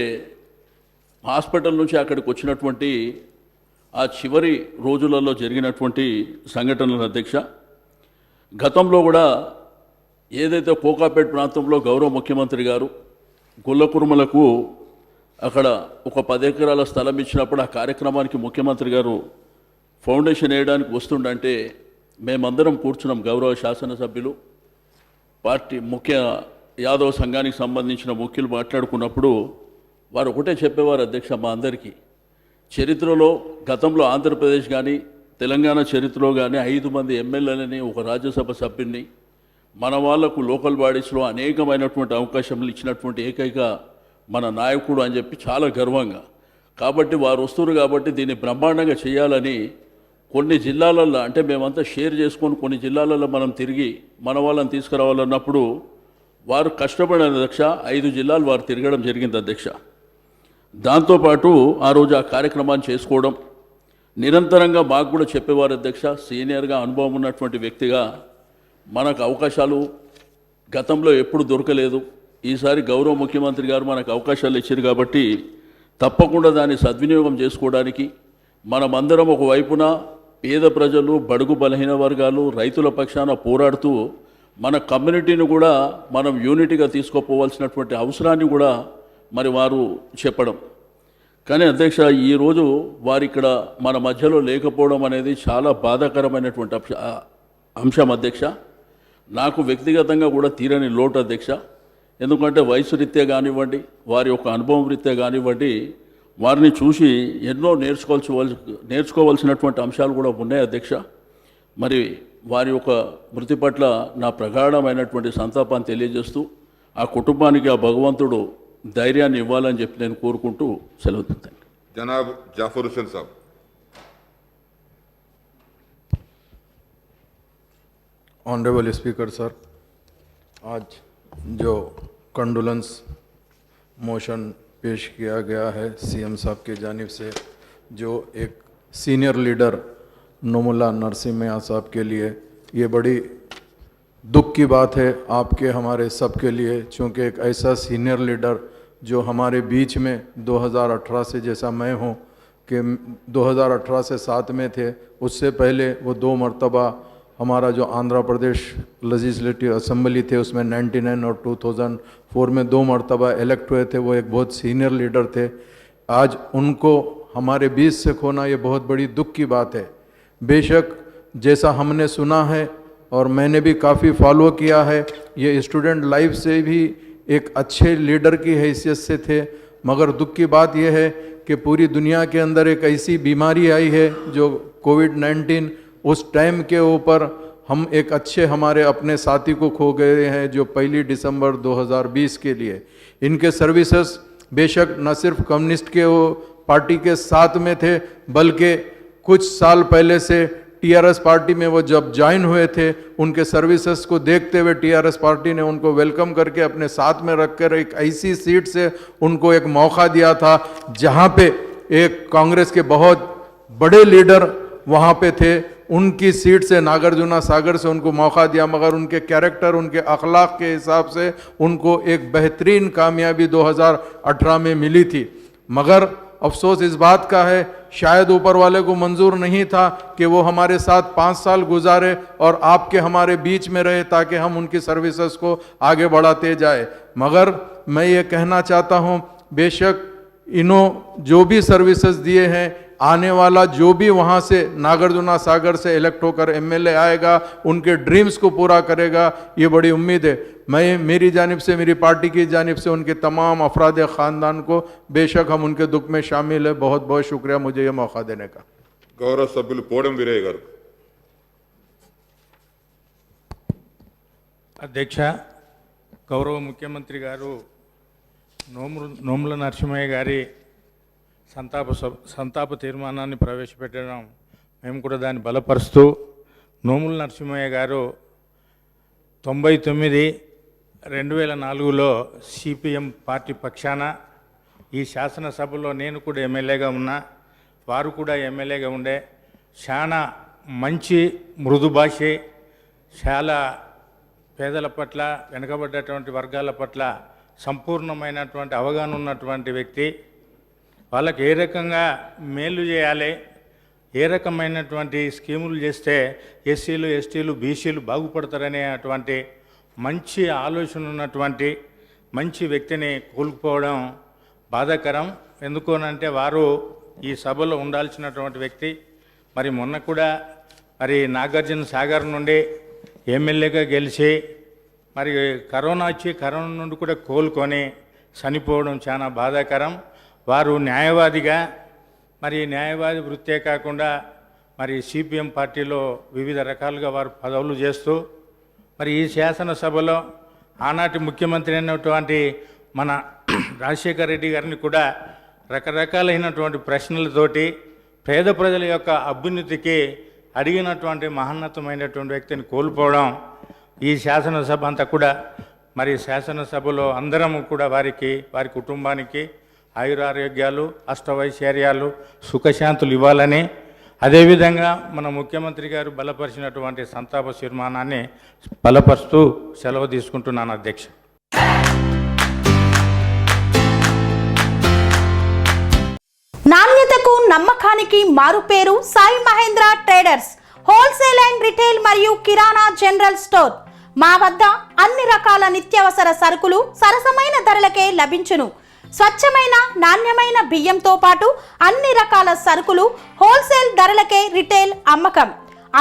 హాస్పిటల్ నుంచి అక్కడికి వచ్చినటువంటి ఆ చివరి రోజులలో జరిగినటువంటి సంఘటనల అధ్యక్ష, గతంలో కూడా ఏదైతే కోకాపేట ప్రాంతంలో గౌరవ ముఖ్యమంత్రి గారు గుల్లకుర్మలకు అక్కడ ఒక 10 ఎకరాల స్థలం ఇచ్చినప్పుడు ఆ కార్యక్రమానికి ముఖ్యమంత్రి గారు ఫౌండేషన్ వేయడానికి వస్తుండంటే మేమందరం కూర్చున్నాం, గౌరవ శాసనసభ్యులు, పార్టీ ముఖ్య యాదవ సంఘానికి సంబంధించిన ముఖ్యులు మాట్లాడుకున్నప్పుడు వారు ఒకటే చెప్పేవారు అధ్యక్ష, మా అందరికీ చరిత్రలో గతంలో ఆంధ్రప్రదేశ్ కానీ తెలంగాణ చరిత్రలో కానీ 5 మంది ఎమ్మెల్యేలని ఒక రాజ్యసభ సభ్యుడిని మన వాళ్లకు లోకల్ బాడీస్లో అనేకమైనటువంటి అవకాశాలు ఇచ్చినటువంటి ఏకైక మన నాయకుడు అని చెప్పి చాలా గర్వంగా, కాబట్టి వారు వస్తున్నారు కాబట్టి దీన్ని బ్రహ్మాండంగా చేయాలని కొన్ని జిల్లాలలో, అంటే మేమంతా షేర్ చేసుకొని కొన్ని జిల్లాలలో మనం తిరిగి మన వాళ్ళని తీసుకురావాలన్నప్పుడు వారు కష్టపడిన అధ్యక్ష 5 జిల్లాలు వారు తిరగడం జరిగింది అధ్యక్ష. దాంతోపాటు ఆ రోజు ఆ కార్యక్రమాన్ని చేసుకోవడం నిరంతరంగా మాకు కూడా చెప్పేవారు అధ్యక్ష, సీనియర్గా అనుభవం ఉన్నటువంటి వ్యక్తిగా మనకు అవకాశాలు గతంలో ఎప్పుడు దొరకలేదు, ఈసారి గౌరవ ముఖ్యమంత్రి గారు మనకు అవకాశాలు ఇచ్చారు కాబట్టి తప్పకుండా దాన్ని సద్వినియోగం చేసుకోవడానికి మనమందరం ఒకవైపున పేద ప్రజలు, బడుగు బలహీన వర్గాలు, రైతుల పక్షాన పోరాడుతూ మన కమ్యూనిటీని కూడా మనం యూనిటీగా తీసుకుపోవాల్సినటువంటి అవసరాన్ని కూడా మరి వారు చెప్పడం. కానీ అధ్యక్ష, ఈరోజు వారు ఇక్కడ మన మధ్యలో లేకపోవడం అనేది చాలా బాధాకరమైనటువంటి అంశం అధ్యక్ష. నాకు వ్యక్తిగతంగా కూడా తీరని లోటు అధ్యక్ష. ఎందుకంటే వయసు రీత్యా కానివ్వండి, వారి యొక్క అనుభవం రీత్యా కానివ్వండి, వారిని చూసి ఎన్నో నేర్చుకోవాల్సినటువంటి అంశాలు కూడా ఉన్నాయి అధ్యక్ష. మరి వారి యొక్క మృతి పట్ల నా ప్రగాఢమైనటువంటి సంతాపాన్ని తెలియజేస్తూ ఆ కుటుంబానికి ఆ భగవంతుడు ధైర్యాన్ని ఇవ్వాలని చెప్పి నేను కోరుకుంటూ సెలవు తీసుకుంటాను. जनाब जाफर हुसैन साहब. ऑनरेबल स्पीकर सर, आज जो कंडोलेंस मोशन पेश किया गया है सीएम साहब की जानिब से, जो एक सीनियर लीडर नोमुल्ला नरसिम्हा साहब के लिए ये बड़ी दुख की बात है, आपके हमारे सब के लिए, चूँकि एक ऐसा सीनियर लीडर जो हमारे बीच में 2018 से, जैसा मैं हूँ कि 2018 से साथ में थे, उससे पहले वो 2 मरतबा हमारा जो आंध्र प्रदेश लेजिस्लेटिव असम्बली थे उसमें 99 और 2004 में 2 मरतबा इलेक्ट हुए थे। वो एक बहुत सीनियर लीडर थे। आज उनको हमारे बीच से खोना ये बहुत बड़ी दुख की बात है। बेशक जैसा हमने सुना है और मैंने भी काफ़ी फॉलो किया है, ये स्टूडेंट लाइफ से भी एक अच्छे लीडर की हैसियत से थे, मगर दुख की बात यह है कि पूरी दुनिया के अंदर एक ऐसी बीमारी आई है जो कोविड-19, उस टाइम के ऊपर हम एक अच्छे हमारे अपने साथी को खो गए हैं जो 1 दिसंबर 2020 के लिए। इनके सर्विसेज बेशक न सिर्फ कम्युनिस्ट के पार्टी के साथ में थे, बल्कि कुछ साल पहले से टीआरएस पार्टी में वो जब ज्वाइन हुए थे, उनके सर्विसेज को देखते हुए टीआरएस पार्टी ने उनको वेलकम करके अपने साथ में रखकर एक ऐसी सीट से उनको एक मौका दिया था जहां पे एक कांग्रेस के बहुत बड़े लीडर वहां पे थे। उनकी सीट से नागार्जुन सागर से उनको मौका दिया, मगर उनके कैरेक्टर, उनके अखलाक के हिसाब से उनको एक बेहतरीन कामयाबी 2018 में मिली थी। मगर अफसोस इस बात का है, शायद ऊपर वाले को मंजूर नहीं था कि वो हमारे साथ 5 साल गुजारे और आपके हमारे बीच में रहे ताकि हम उनकी सर्विसेज को आगे बढ़ाते जाए। मगर मैं ये कहना चाहता हूँ, बेशक इन्हों जो भी सर्विसेज दिए हैं, आने वाला जो भी वहाँ से नागार्जुन सागर से इलेक्ट होकर एमएलए आएगा, उनके ड्रीम्स को पूरा करेगा, ये बड़ी उम्मीद है। मैं मेरी जानिब से, मेरी पार्टी की जानिब से उनके तमाम अफराद ख़ानदान को बेशक हम उनके दुख में शामिल है। बहुत बहुत शुक्रिया मुझे ये मौका देने का। गौरव सभ्युలు పోడం వీరయ్య గారు. అధ్యక్ష, గౌరవ ముఖ్యమంత్రి గారు నోముల నరసింహయ్య గారి సంతాప తీర్మానాన్ని ప్రవేశపెట్టడం మేము కూడా దాన్ని బలపరుస్తూ, నోముల నరసింహయ్య గారు 99-2004లో సిపిఎం పార్టీ పక్షాన ఈ శాసనసభలో నేను కూడా ఎమ్మెల్యేగా ఉన్నా, వారు కూడా ఎమ్మెల్యేగా ఉండే, చాలా మంచి మృదు భాషే, చాలా పేదల పట్ల, వెనుకబడ్డటువంటి వర్గాల పట్ల సంపూర్ణమైనటువంటి అవగాహన ఉన్నటువంటి వ్యక్తి. వాళ్ళకి ఏ రకంగా మేలు చేయాలి, ఏ రకమైనటువంటి స్కీములు చేస్తే ఎస్సీలు, ఎస్టీలు, బీసీలు బాగుపడతారనే అటువంటి మంచి ఆలోచన ఉన్నటువంటి మంచి వ్యక్తిని కోల్పోవడం బాధాకరం. ఎందుకోనంటే వారు ఈ సభలో ఉండాల్సినటువంటి వ్యక్తి. మరి మొన్న కూడా మరి నాగార్జున సాగర్ నుండి ఎమ్మెల్యేగా గెలిచి మరి కరోనా నుండి కూడా కోలుకొని చనిపోవడం చాలా బాధాకరం. వారు న్యాయవాదిగా మరి న్యాయవాది వృత్తే కాకుండా మరి సిపిఎం పార్టీలో వివిధ రకాలుగా వారు పదవులు చేస్తూ మరి ఈ శాసనసభలో ఆనాటి ముఖ్యమంత్రి అయినటువంటి మన రాజశేఖర రెడ్డి గారిని కూడా రకరకాలైనటువంటి ప్రశ్నలతోటి పేద ప్రజల యొక్క అభ్యున్నతికి అడిగినటువంటి మహోన్నతమైనటువంటి వ్యక్తిని కోల్పోవడం ఈ శాసనసభ అంతా కూడా మరి శాసనసభలో అందరము కూడా వారికి, వారి కుటుంబానికి ఆయురారోగ్యాలు, అష్టైశ్వర్యాలు, సుఖశాంతులు ఇవ్వాలని, అదేవిధంగా మన ముఖ్యమంత్రి గారు బలపరిచినటువంటి సంతాప తీర్మానాన్ని బలపరుస్తూ సెలవు తీసుకుంటున్నాను అధ్యక్ష. నాణ్యతకు నమ్మకానికి మారుపేరు Sai Mahendra traders, wholesale and retail మరియు కిరాణా జనరల్ స్టోర్. మా వద్ద అన్ని రకాల నిత్యావసర సరుకులు సరసమైన ధరలకే లభించును. స్వచ్ఛమైన నాణ్యమైన బియ్యంతో పాటు అన్ని రకాల సరుకులు హోల్సేల్ ధరలకే రిటైల్ అమ్మకం.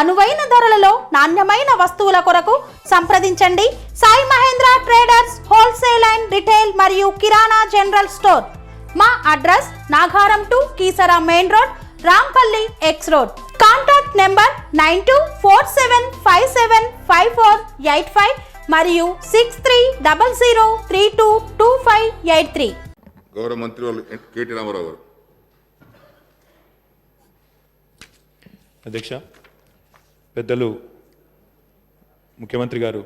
అనువైన ధరలలో నాణ్యమైన వస్తువుల కొరకు సంప్రదించండి. Sai Mahendra traders, wholesale and retail మరియు కిరాణా జనరల్ స్టోర్. మా address Nagaram to Keesara main road, Rampalli X road. Contact number 9247575485 మరియు 6300322583. గౌరవ మంత్రి వాళ్ళు కేటీ రామారావు గారు. అధ్యక్ష, పెద్దలు ముఖ్యమంత్రి గారు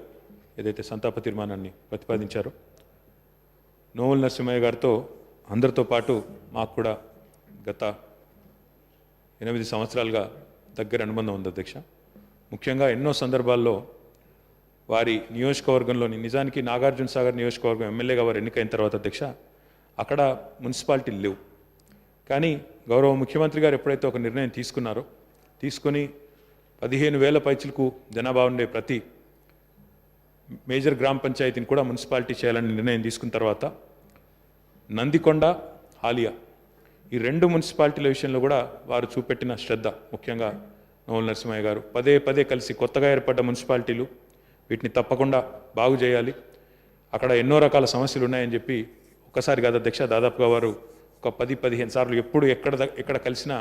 ఏదైతే సంతాప తీర్మానాన్ని ప్రతిపాదించారో, నోముల నరసింహయ్య గారితో అందరితో పాటు మాకు కూడా గత 8 సంవత్సరాలుగా దగ్గర అనుబంధం ఉంది అధ్యక్ష. ముఖ్యంగా ఎన్నో సందర్భాల్లో వారి నియోజకవర్గంలోని, నిజానికి నాగార్జున సాగర్ నియోజకవర్గం ఎమ్మెల్యేగా వారు ఎన్నికైన తర్వాత అధ్యక్ష అక్కడ మున్సిపాలిటీలు లేవు. కానీ గౌరవ ముఖ్యమంత్రి గారు ఎప్పుడైతే ఒక నిర్ణయం తీసుకొని 15,000 పైచులకు జనాభా ఉండే ప్రతి మేజర్ గ్రామ పంచాయతీని కూడా మున్సిపాలిటీ చేయాలని నిర్ణయం తీసుకున్న తర్వాత నందికొండ, హాలియా ఈ 2 మున్సిపాలిటీల విషయంలో కూడా వారు చూపెట్టిన శ్రద్ధ, ముఖ్యంగా నోముల నరసింహయ్య గారు పదే కలిసి కొత్తగా ఏర్పడ్డ మున్సిపాలిటీలు వీటిని తప్పకుండా బాగు చేయాలి, అక్కడ ఎన్నో రకాల సమస్యలు ఉన్నాయని చెప్పి ఒక్కసారి కాదు అధ్యక్ష, దాదాపుగా వారు ఒక 10-15 సార్లు ఎప్పుడు ఎక్కడ కలిసినా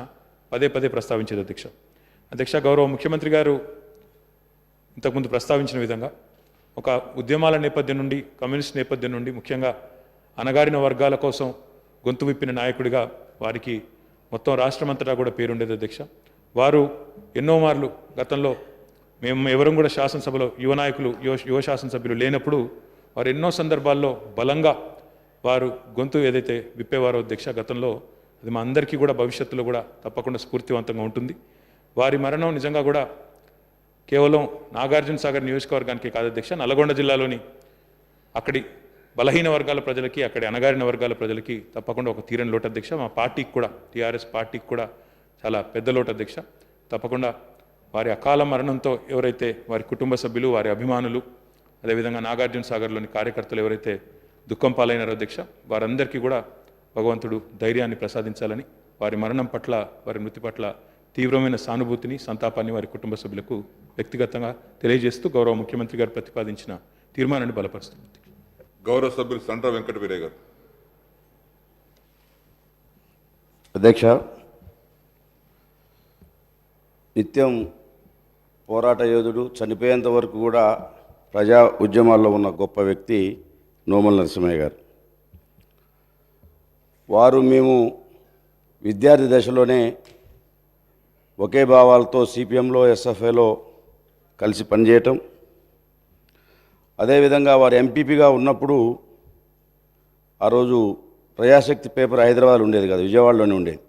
పదే ప్రస్తావించేది అధ్యక్ష. గౌరవ ముఖ్యమంత్రి గారు ఇంతకుముందు ప్రస్తావించిన విధంగా ఒక ఉద్యమాల నేపథ్యం నుండి, కమ్యూనిస్ట్ నేపథ్యం నుండి, ముఖ్యంగా అణగారిన వర్గాల కోసం గొంతు విప్పిన నాయకుడిగా వారికి మొత్తం రాష్ట్రమంతటా కూడా పేరుండేది అధ్యక్ష. వారు ఎన్నో మార్లు గతంలో మేము ఎవరం కూడా శాసనసభలో యువ శాసనసభ్యులు లేనప్పుడు వారు ఎన్నో సందర్భాల్లో బలంగా వారు గొంతు ఏదైతే విప్పేవారో అధ్యక్ష గతంలో, అది మా అందరికీ కూడా భవిష్యత్తులో కూడా తప్పకుండా స్ఫూర్తివంతంగా ఉంటుంది. వారి మరణం నిజంగా కూడా కేవలం నాగార్జున సాగర్ నియోజకవర్గానికి కాదు అధ్యక్ష, నల్గొండ జిల్లాలోని అక్కడి బలహీన వర్గాల ప్రజలకి, అక్కడి అణగారిన వర్గాల ప్రజలకి తప్పకుండా ఒక తీరని లోటు అధ్యక్ష. మా పార్టీకి కూడా, టీఆర్ఎస్ పార్టీకి కూడా చాలా పెద్ద లోటు అధ్యక్ష. తప్పకుండా వారి అకాల మరణంతో ఎవరైతే వారి కుటుంబ సభ్యులు, వారి అభిమానులు, అదేవిధంగా నాగార్జున సాగర్లోని కార్యకర్తలు ఎవరైతే దుఃఖం పాలైనారో అధ్యక్ష, వారందరికీ కూడా భగవంతుడు ధైర్యాన్ని ప్రసాదించాలని, వారి మరణం పట్ల, వారి మృతి పట్ల తీవ్రమైన సానుభూతిని, సంతాపాన్ని వారి కుటుంబ సభ్యులకు వ్యక్తిగతంగా తెలియజేస్తూ గౌరవ ముఖ్యమంత్రి గారు ప్రతిపాదించిన తీర్మానాన్ని బలపరుస్తుంది. గౌరవ సభ్యులు సండ్ర వెంకట వీరయ్య గారు. అధ్యక్ష, నిత్యం పోరాట యోధుడు, చనిపోయేంత వరకు కూడా ప్రజా ఉద్యమాల్లో ఉన్న గొప్ప వ్యక్తి నోముల నరసింహయ్య గారు. వారు మేము విద్యార్థి దశలోనే ఒకే భావాలతో సిపిఎంలో, ఎస్ఎఫ్ఐలో కలిసి పనిచేయటం, అదేవిధంగా వారు ఎంపీపీగా ఉన్నప్పుడు ఆ రోజు ప్రజాశక్తి పేపర్ హైదరాబాద్ ఉండేది కాదు, విజయవాడలోనే ఉండేది.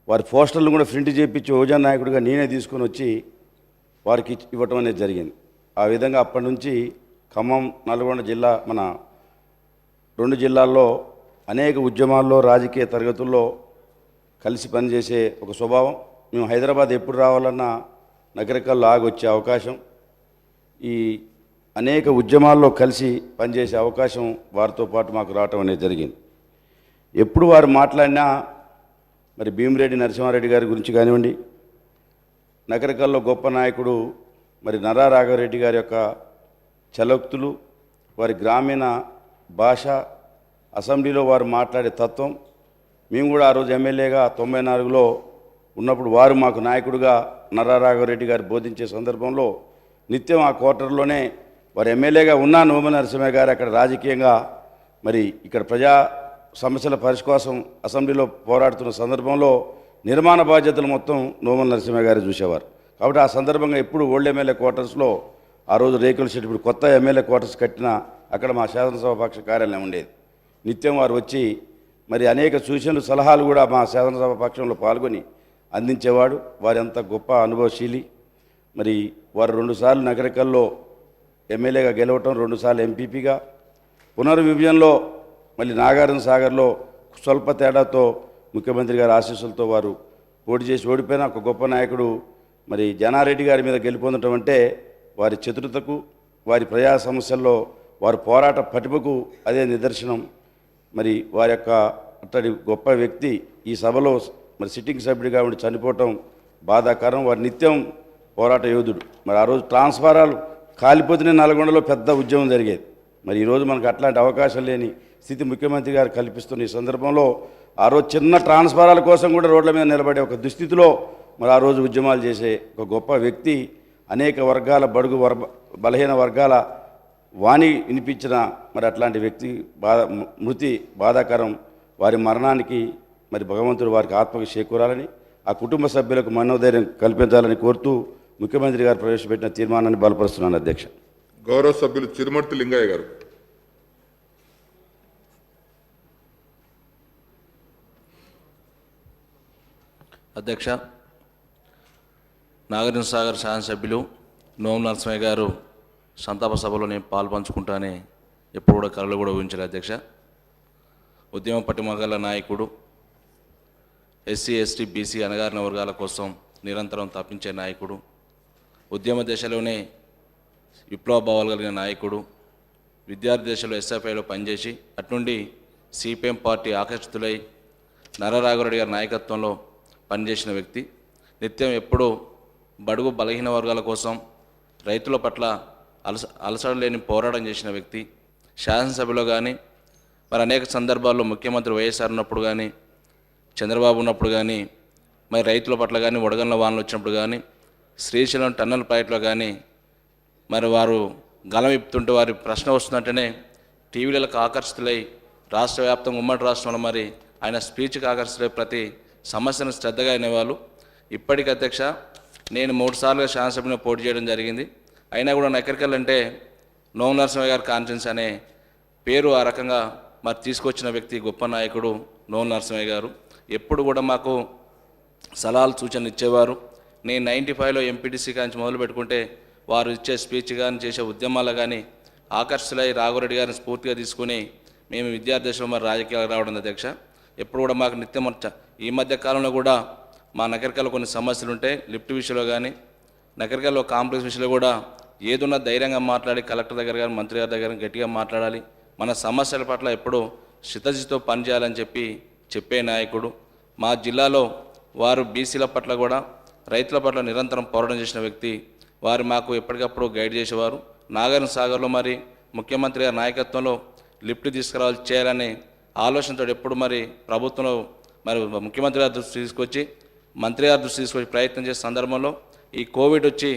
వారి పోస్టర్లు కూడా ప్రింట్ చేయించి యువజన నాయకుడిగా నేనే తీసుకొని వచ్చి వారికి ఇవ్వటం అనేది జరిగింది. ఆ విధంగా అప్పటి నుంచి ఖమ్మం, నల్గొండ జిల్లా, మన 2 జిల్లాల్లో అనేక ఉద్యమాల్లో రాజకీయ తరగతుల్లో కలిసి పనిచేసే ఒక స్వభావం. మేము హైదరాబాద్ ఎప్పుడు రావాలన్నా నగరికల్లో ఆగొచ్చే అవకాశం, ఈ అనేక ఉద్యమాల్లో కలిసి పనిచేసే అవకాశం వారితో పాటు మాకు రావటం అనేది జరిగింది. ఎప్పుడు వారు మాట్లాడినా మరి భీమిరెడ్డి నరసింహారెడ్డి గారి గురించి కానివ్వండి, నగరికల్లో గొప్ప నాయకుడు మరి నర్రా రాఘవరెడ్డి గారి యొక్క చలోక్తులు, వారి గ్రామీణ భాష, అసెంబ్లీలో వారు మాట్లాడే తత్వం, మేము కూడా ఆ రోజు ఎమ్మెల్యేగా 94లో ఉన్నప్పుడు వారు మాకు నాయకుడిగా నర్రా రాఘవరెడ్డి గారు బోధించే సందర్భంలో నిత్యం ఆ క్వార్టర్లోనే వారు ఎమ్మెల్యేగా ఉన్న నోముల నరసింహయ్య గారు అక్కడ రాజకీయంగా మరి ఇక్కడ ప్రజా సమస్యల పరిష్కారం అసెంబ్లీలో పోరాడుతున్న సందర్భంలో నిర్మాణ బాధ్యతలు మొత్తం నోముల నరసింహయ్య గారు చూసేవారు. కాబట్టి ఆ సందర్భంగా ఎప్పుడు ఓల్డ్ ఎమ్మెల్యే క్వార్టర్స్లో ఆ రోజు రేకుల షెడ్, ఇప్పుడు కొత్త ఎమ్మెల్యే క్వార్టర్స్ కట్టిన అక్కడ మా శాసనసభ పక్ష కార్యాలయం ఉండేది. నిత్యం వారు వచ్చి మరి అనేక సూచనలు సలహాలు కూడా మా శాసనసభ పక్షంలో పాల్గొని అందించేవాడు. వారి అంత గొప్ప అనుభవశీలి. మరి వారు 2 సార్లు నగరికల్లో ఎమ్మెల్యేగా గెలవటం, 2 సార్లు ఎంపీపీగా, పునర్విభజనలో మళ్ళీ నాగార్జున సాగర్లో స్వల్ప తేడాతో ముఖ్యమంత్రి గారి ఆశీస్సులతో వారు పోటీ చేసి ఓడిపోయిన ఒక గొప్ప నాయకుడు. మరి జానారెడ్డి గారి మీద గెలుపొందటం అంటే వారి చతురతకు, వారి ప్రజా సమస్యల్లో వారి పోరాట పటిమకు అదే నిదర్శనం. మరి వారి యొక్క అట్టడి గొప్ప వ్యక్తి ఈ సభలో మరి సిట్టింగ్ సభ్యుడిగా ఉండి చనిపోవటం బాధాకరం. వారి నిత్యం పోరాట యోధుడు. మరి ఆ రోజు ట్రాన్స్ఫారాలు కాలిపోతేనే నల్గొండలో పెద్ద ఉద్యమం జరిగేది. మరి ఈరోజు మనకు అట్లాంటి అవకాశం లేని స్థితి ముఖ్యమంత్రి గారు కల్పిస్తున్న ఈ సందర్భంలో ఆ రోజు చిన్న ట్రాన్స్ఫారాల కోసం కూడా రోడ్ల మీద నిలబడే ఒక దుస్థితిలో మరి ఆ రోజు ఉద్యమాలు చేసే ఒక గొప్ప వ్యక్తి. అనేక వర్గాల బడుగు బలహీన వర్గాల వాణి వినిపించిన మరి అట్లాంటి వ్యక్తి మృతి బాధాకరం. వారి మరణానికి మరి భగవంతుడు వారికి ఆత్మకు చేకూరాలని, ఆ కుటుంబ సభ్యులకు మనోధైర్యం కల్పించాలని కోరుతూ ముఖ్యమంత్రి గారు ప్రవేశపెట్టిన తీర్మానాన్ని బలపరుస్తున్నాను అధ్యక్ష. గౌరవ సభ్యులు చిరుమర్తి లింగయ్య గారు. అధ్యక్ష, నాగార్జున సాగర్ శాసనసభ్యులు నోముల నరసింహయ్య గారు సంతాప సభలో నేను పాల్పంచుకుంటానే ఎప్పుడు కూడా కళలు కూడా ఊహించారు అధ్యక్ష. ఉద్యమ పటిమగల నాయకుడు, ఎస్సీ ఎస్టీ బీసీ అణగారిన వర్గాల కోసం నిరంతరం తప్పించే నాయకుడు, ఉద్యమ దశలోనే విప్లవ భావాలు కలిగిన నాయకుడు, విద్యార్థి దశలో ఎస్ఎఫ్ఐలో పనిచేసి అట్నుండి సిపిఎం పార్టీ ఆకర్షితులై నర్రా రాఘవరెడ్డి గారి నాయకత్వంలో పనిచేసిన వ్యక్తి. నిత్యం ఎప్పుడూ బడుగు బలహీన వర్గాల కోసం, రైతుల పట్ల అలసట లేని పోరాటం చేసిన వ్యక్తి. శాసనసభలో కానీ మరి అనేక సందర్భాల్లో ముఖ్యమంత్రి వైఎస్ఆర్ ఉన్నప్పుడు కానీ, చంద్రబాబు ఉన్నప్పుడు కానీ, మరి రైతుల పట్ల కానీ, వడగండ్ల వానలు వచ్చినప్పుడు కానీ, శ్రీశైలం టన్నల్ ప్రాజెక్టులో కానీ మరి వారు గలం ఇప్పుతుంటే వారి ప్రశ్న వస్తుందంటేనే టీవీలకు ఆకర్షితులై రాష్ట్ర వ్యాప్తంగా ఉమ్మడి రాష్ట్రంలో మరి ఆయన స్పీచ్కి ఆకర్షితులై ప్రతి సమస్యను శ్రద్ధగా అనేవాళ్ళు. ఇప్పటికి అధ్యక్ష, నేను 3 సార్లుగా శాసనసభలో పోటీ చేయడం జరిగింది. అయినా కూడా నకరికల్ అంటే నోముల నరసింహయ్య గారి కాన్ఫరెన్స్ అనే పేరు ఆ రకంగా మరి తీసుకొచ్చిన వ్యక్తి గొప్ప నాయకుడు నోముల నరసింహయ్య గారు. ఎప్పుడు కూడా మాకు సలహాలు సూచనలు ఇచ్చేవారు. నేను 95లో ఎంపీటీసీ కాంచి మొదలు పెట్టుకుంటే వారు ఇచ్చే స్పీచ్ కానీ, చేసే ఉద్యమాలు కానీ ఆకర్షితులై రాఘవరెడ్డి గారిని స్ఫూర్తిగా తీసుకుని మేము విద్యార్థి దశలో మరి రాజకీయాలు రావడం అధ్యక్ష. ఎప్పుడు కూడా మాకు నిత్యం ఈ మధ్య కాలంలో కూడా మా నగరికల్లో కొన్ని సమస్యలు ఉంటే లిఫ్ట్ విషయంలో కానీ, నగరికల్లో కాంప్లెక్స్ విషయంలో కూడా ఏదున్నా ధైర్యంగా మాట్లాడి కలెక్టర్ దగ్గర కానీ, మంత్రి గారి దగ్గర గట్టిగా మాట్లాడాలి, మన సమస్యల పట్ల ఎప్పుడూ చిత్తశుద్ధితో పనిచేయాలని చెప్పే నాయకుడు. మా జిల్లాలో వారు బీసీల పట్ల కూడా, రైతుల పట్ల నిరంతరం పోరాటం చేసిన వ్యక్తి. వారు మాకు ఎప్పటికప్పుడు గైడ్ చేసేవారు. నాగార్జున సాగర్లో మరి ముఖ్యమంత్రి గారి నాయకత్వంలో లిఫ్ట్ తీసుకురావాలి చేయాలని ఆలోచనతో ఎప్పుడు మరి ప్రభుత్వంలో మరి ముఖ్యమంత్రి గారి దృష్టి తీసుకొచ్చి, మంత్రి గారి దృష్టి తీసుకొచ్చి ప్రయత్నం చేసే సందర్భంలో ఈ కోవిడ్ వచ్చి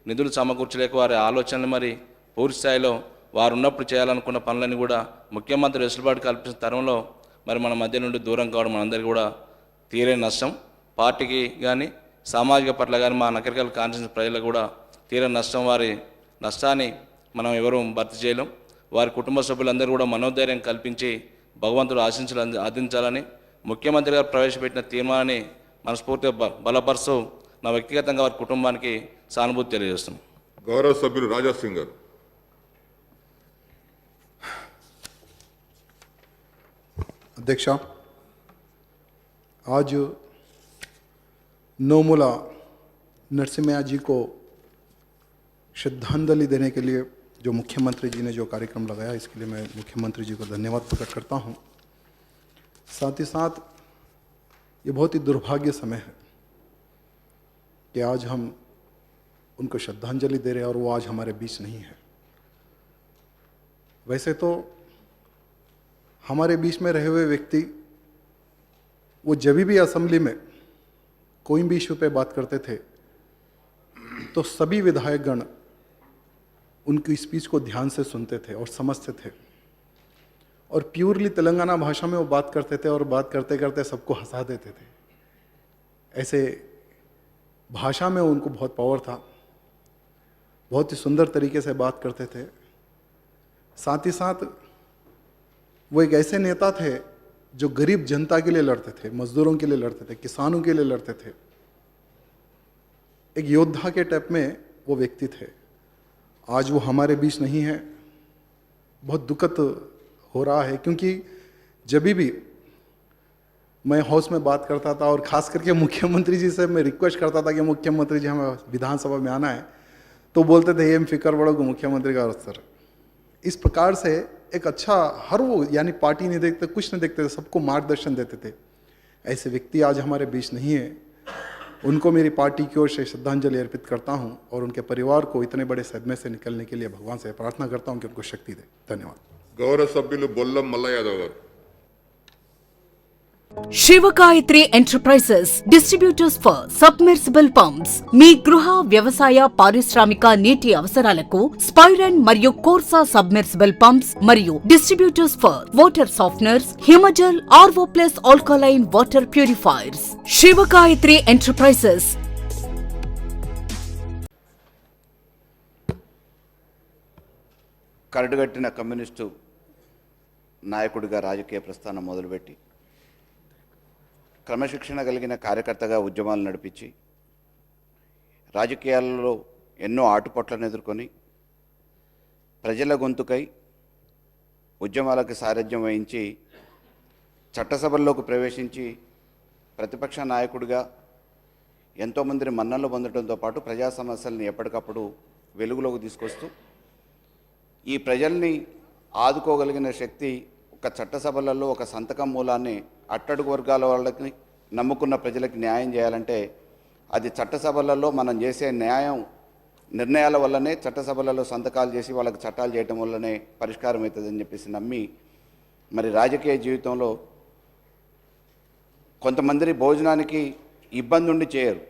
నిధులు సమకూర్చలేక వారి ఆలోచనలు మరి పూర్తి స్థాయిలో వారు ఉన్నప్పుడు చేయాలనుకున్న పనులన్నీ కూడా ముఖ్యమంత్రి వెసులుబాటు కల్పించిన తరుణంలో మరి మన మధ్య నుండి దూరం కావడం మనందరికీ కూడా తీరని నష్టం. పార్టీకి కానీ, సామాజిక పట్ల కానీ, మా నగరికల్ కాన్స్టిట్యూన్సీ ప్రజలకు కూడా తీరని నష్టం. వారి నష్టాన్ని మనం ఎవరూ భర్తీ చేయలేం. వారి కుటుంబ సభ్యులందరూ కూడా మనోధైర్యం కల్పించి భగవంతుడు ఆశీస్సులు అందించాలని ముఖ్యమంత్రి గారు ప్రవేశపెట్టిన తీర్మానాన్ని మనస్ఫూర్తిగా బలపరుస్తూ నా వ్యక్తిగతంగా వారి కుటుంబానికి సానుభూతి తెలియజేస్తున్నాం. గౌరవ సభ్యులు రాజా సింగ్ గారు. अध्यक्षा, आज नोमुला नरसिम्हा जी को श्रद्धांजलि देने के लिए जो मुख्यमंत्री जी ने जो कार्यक्रम लगाया, इसके लिए मैं मुख्यमंत्री जी को धन्यवाद प्रकट करता हूं। साथ ही साथ ये बहुत ही दुर्भाग्य समय है कि आज हम उनको श्रद्धांजलि दे रहे हैं और वो आज हमारे बीच नहीं है। वैसे तो हमारे बीच में रहे हुए व्यक्ति वो जब भी असेंबली में कोई भी इशू पे बात करते थे तो सभी विधायकगण उनकी स्पीच को ध्यान से सुनते थे और समझते थे और प्योरली तेलंगाना भाषा में वो बात करते थे और बात करते करते सबको हंसा देते थे। ऐसे भाषा में उनको बहुत पावर था, बहुत ही सुंदर तरीके से बात करते थे। साथ ही साथ वो एक ऐसे नेता थे जो गरीब जनता के लिए लड़ते थे, मजदूरों के लिए लड़ते थे, किसानों के लिए लड़ते थे। एक योद्धा के टाइप में वो व्यक्ति थे। आज वो हमारे बीच नहीं है, बहुत दुखद हो रहा है, क्योंकि जब भी मैं हाउस में बात करता था और ख़ास करके मुख्यमंत्री जी से मैं रिक्वेस्ट करता था कि मुख्यमंत्री जी हमें विधानसभा में आना है, तो बोलते थे एम फिकर बड़ो को मुख्यमंत्री का अवसर। इस प्रकार से एक अच्छा हर वो यानी पार्टी नहीं देखते, कुछ नहीं देखते थे, सबको मार्गदर्शन देते थे। ऐसे व्यक्ति आज हमारे बीच नहीं है। उनको मेरी पार्टी की ओर से श्रद्धांजलि अर्पित करता हूं और उनके परिवार को इतने बड़े सदमे से निकलने के लिए भगवान से प्रार्थना करता हूं कि उनको शक्ति दे। धन्यवाद। गौरव सभ्युలు Bollam Mallaiah Yadav garu. Shivagayatri enterprises distributors for submersible pumps మీ గృహ వ్యవసాయ పారిశ్రామిక నీటి అవసరాలకు స్పైరన్ మరియు కోర్సా సబ్మెర్సిబుల్ పంప్స్ మరియు distributors for water softeners, Himajal, RO plus alkaline water purifiers. Shivagayatri enterprises. కరడుగట్టిన కమ్యూనిస్టు నాయకుడిగా రాజకీయ ప్రస్థానం మొదలుపెట్టి క్రమశిక్షణ కలిగిన కార్యకర్తగా ఉద్యమాలు నడిపించి రాజకీయాలలో ఎన్నో ఆటుపోట్లను ఎదుర్కొని ప్రజల గొంతుకై ఉద్యమాలకు సారథ్యం వహించి చట్టసభల్లోకి ప్రవేశించి ప్రతిపక్ష నాయకుడిగా ఎంతోమందిని మన్ననలు పొందడంతో పాటు ప్రజా సమస్యల్ని ఎప్పటికప్పుడు వెలుగులోకి తీసుకొస్తూ ఈ ప్రజల్ని ఆదుకోగలిగిన శక్తి ఒక చట్టసభలలో ఒక సంతకం మూలాన్ని అట్టడుగు వర్గాల వాళ్ళకి నమ్ముకున్న ప్రజలకు న్యాయం చేయాలంటే అది చట్టసభలలో మనం చేసే నిర్ణయాల వల్లనే, చట్టసభలలో సంతకాలు చేసి వాళ్ళకి చట్టాలు చేయటం వల్లనే పరిష్కారం అవుతుందని చెప్పేసి నమ్మి మరి రాజకీయ జీవితంలో కొంతమంది భోజనానికి ఇబ్బంది ఉండి చేయరు.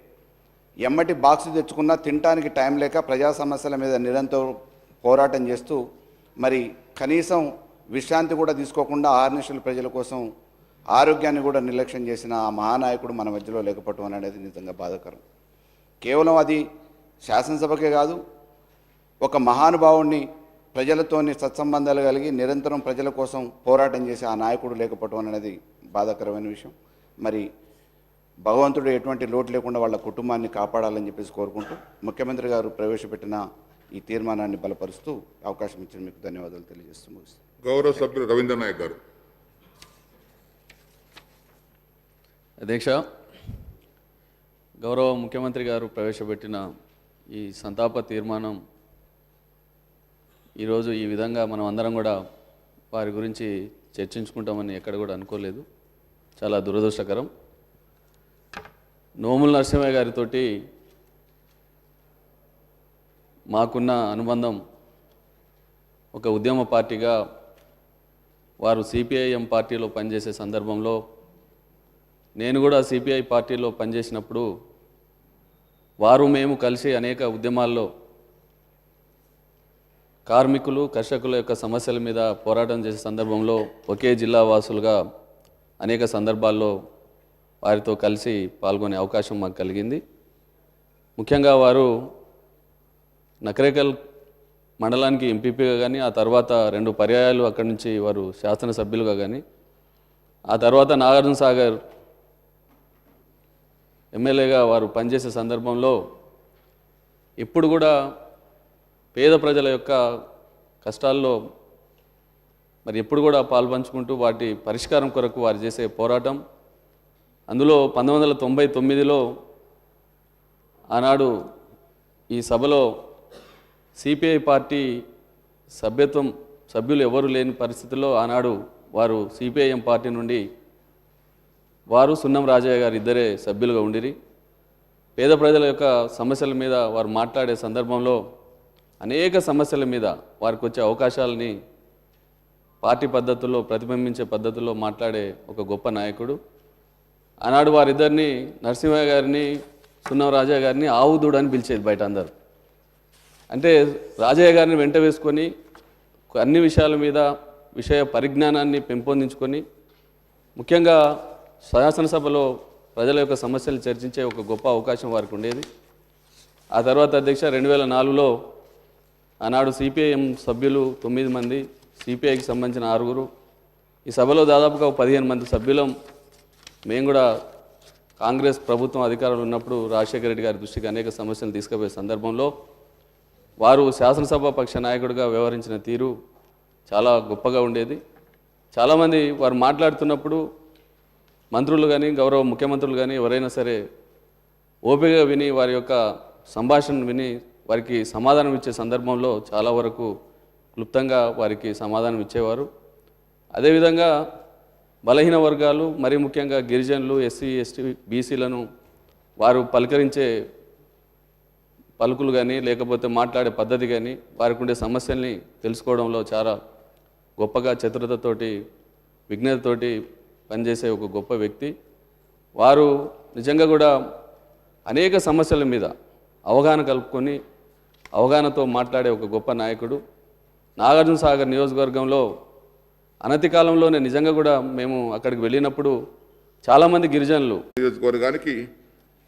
ఎమ్మటి బాక్స్ తెచ్చుకున్నా తినడానికి టైం లేక ప్రజా సమస్యల మీద నిరంతరం పోరాటం చేస్తూ మరి కనీసం విశ్రాంతి కూడా తీసుకోకుండా ఆర్నిషల్ ప్రజల కోసం ఆరోగ్యాన్ని కూడా నిర్లక్ష్యం చేసిన ఆ మహానాయకుడు మన మధ్యలో లేకపోవడం అనేది నిజంగా బాధాకరం. కేవలం అది శాసనసభకే కాదు, ఒక మహానుభావుడిని ప్రజలతోని సత్సంబంధాలు కలిగి నిరంతరం ప్రజల కోసం పోరాటం చేసే ఆ నాయకుడు లేకపోవడం అనేది బాధాకరమైన విషయం. మరి భగవంతుడు ఎటువంటి లోటు లేకుండా వాళ్ళ కుటుంబాన్ని కాపాడాలని చెప్పేసి కోరుకుంటూ ముఖ్యమంత్రి గారు ప్రవేశపెట్టిన ఈ తీర్మానాన్ని బలపరుస్తూ అవకాశం ఇచ్చిన మీకు ధన్యవాదాలు తెలియజేస్తూ ముగిస్తాను. గౌరవ సభ్యులు రవీంద్ర నాయక్ గారు. అధ్యక్ష, గౌరవ ముఖ్యమంత్రి గారు ప్రవేశపెట్టిన ఈ సంతాప తీర్మానం ఈరోజు ఈ విధంగా మనం అందరం కూడా వారి గురించి చర్చించుకుంటామని ఎక్కడ కూడా అనుకోలేదు. చాలా దురదృష్టకరం. నోముల నరసింహయ్య గారితోటి మాకున్న అనుబంధం ఒక ఉద్యమ పార్టీగా వారు సిపిఐఎం పార్టీలో పనిచేసే సందర్భంలో నేను కూడా సిపిఐ పార్టీలో పనిచేసినప్పుడు వారు మేము కలిసి అనేక ఉద్యమాల్లో కార్మికులు కర్షకుల యొక్క సమస్యల మీద పోరాటం చేసే సందర్భంలో ఒకే జిల్లా వాసులుగా అనేక సందర్భాల్లో వారితో కలిసి పాల్గొనే అవకాశం మాకు కలిగింది. ముఖ్యంగా వారు నకరేకల్ మండలానికి ఎంపీపీగా కానీ, ఆ తర్వాత 2 పర్యాయాలు అక్కడి నుంచి వారు శాసనసభ్యులుగా కానీ, ఆ తర్వాత నాగార్జున సాగర్ ఎమ్మెల్యేగా వారు పనిచేసే సందర్భంలో ఇప్పుడు కూడా పేద ప్రజల యొక్క కష్టాల్లో మరి ఎప్పుడు కూడా పాల్పంచుకుంటూ వాటి పరిష్కారం కొరకు వారు చేసే పోరాటం. అందులో 1999లో ఆనాడు ఈ సభలో సిపిఐ పార్టీ సభ్యులు ఎవరు లేని పరిస్థితుల్లో ఆనాడు వారు సిపిఐఎం పార్టీ నుండి వారు సున్నం రాజయ్య గారు ఇద్దరే సభ్యులుగా ఉండిరి. పేద ప్రజల యొక్క సమస్యల మీద వారు మాట్లాడే సందర్భంలో అనేక సమస్యల మీద వారికి వచ్చే అవకాశాలని పార్టీ పద్ధతుల్లో ప్రతిబింబించే పద్ధతుల్లో మాట్లాడే ఒక గొప్ప నాయకుడు. ఆనాడు వారిద్దరిని నరసింహయ్య గారిని సున్నం రాజయ్య గారిని ఆవుదూడు అని పిలిచేది బయట అందరు. అంటే రాజయ్య గారిని వెంట వేసుకొని అన్ని విషయాల మీద విషయ పరిజ్ఞానాన్ని పెంపొందించుకొని ముఖ్యంగా శాసనసభలో ప్రజల యొక్క సమస్యలు చర్చించే ఒక గొప్ప అవకాశం వారికి ఉండేది. ఆ తర్వాత అధ్యక్ష 2004లో ఆనాడు సిపిఐఎం సభ్యులు 9 మంది, సిపిఐకి సంబంధించిన 6, ఈ సభలో దాదాపుగా 15 మంది సభ్యులం. మేము కూడా కాంగ్రెస్ ప్రభుత్వం అధికారంలో ఉన్నప్పుడు రాజశేఖర రెడ్డి గారి దృష్టికి అనేక సమస్యలు తీసుకుపోయే సందర్భంలో వారు శాసనసభ పక్ష నాయకుడిగా వ్యవహరించిన తీరు చాలా గొప్పగా ఉండేది. చాలామంది వారు మాట్లాడుతున్నప్పుడు మంత్రులు కానీ గౌరవ ముఖ్యమంత్రులు కానీ ఎవరైనా సరే ఓపికగా విని వారి యొక్క సంభాషణ విని వారికి సమాధానం ఇచ్చే సందర్భంలో చాలా వరకు క్లుప్తంగా వారికి సమాధానం ఇచ్చేవారు. అదేవిధంగా బలహీన వర్గాలు మరి ముఖ్యంగా గిరిజనులు, ఎస్సీ, ఎస్టీ, బీసీలను వారు పలకరించే పలుకులు కానీ లేకపోతే మాట్లాడే పద్ధతి కానీ వారికి ఉండే సమస్యల్ని తెలుసుకోవడంలో చాలా గొప్పగా చతురతతోటి విజ్ఞతతోటి పనిచేసే ఒక గొప్ప వ్యక్తి. వారు నిజంగా కూడా అనేక సమస్యల మీద అవగాహన కలుపుకొని అవగాహనతో మాట్లాడే ఒక గొప్ప నాయకుడు. నాగార్జున సాగర్ నియోజకవర్గంలో అనతి కాలంలోనే నిజంగా కూడా మేము అక్కడికి వెళ్ళినప్పుడు చాలామంది గిరిజనులు నియోజకవర్గానికి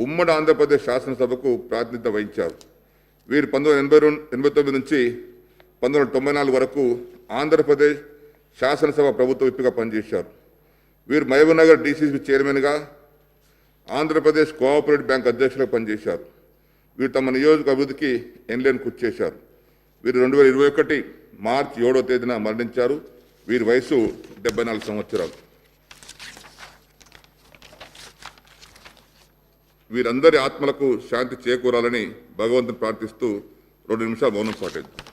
ఉమ్మడి ఆంధ్రప్రదేశ్ శాసనసభకు ప్రాతినిధ్యం వహించారు. వీరు 1989 నుంచి 1994 వరకు ఆంధ్రప్రదేశ్ శాసనసభ ప్రభుత్వ విప్గా పనిచేశారు. వీరు మహబూబ్నగర్ డీసీసీ చైర్మన్గా, ఆంధ్రప్రదేశ్ కోఆపరేటివ్ బ్యాంక్ అధ్యక్షులుగా పనిచేశారు. వీరు తమ నియోజక అభివృద్ధికి ఎన్లేని కృషి చేశారు. వీరు 2021 మార్చి 7వ తేదీన మరణించారు. వీరి వయసు 74 సంవత్సరాలు. వీరందరి ఆత్మలకు శాంతి చేకూరాలని భగవంతుని ప్రార్థిస్తూ 2 నిమిషాలు మౌనం పాటిద్దాం.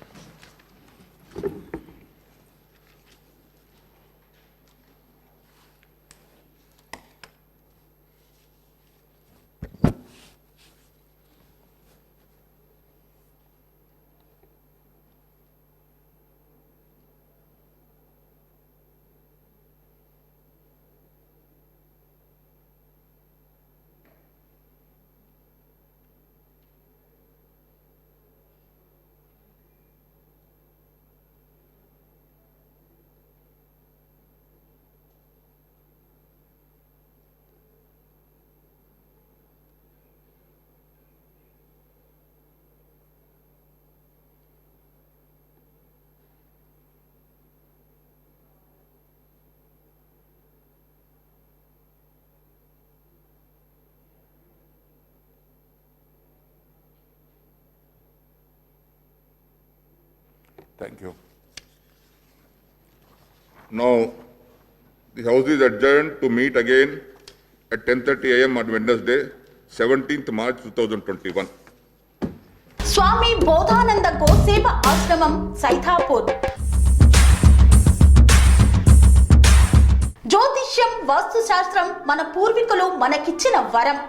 Thank you. Now, the House is adjourned to meet again at 10:30 a.m. on Wednesday, 17th March 2021. స్వామి బోధానంద గోసేవ ఆశ్రమం సైథాపూర్. జ్యోతిష్యం, వాస్తుశాస్త్రం మన పూర్వీకులు మనకిచ్చిన వరం.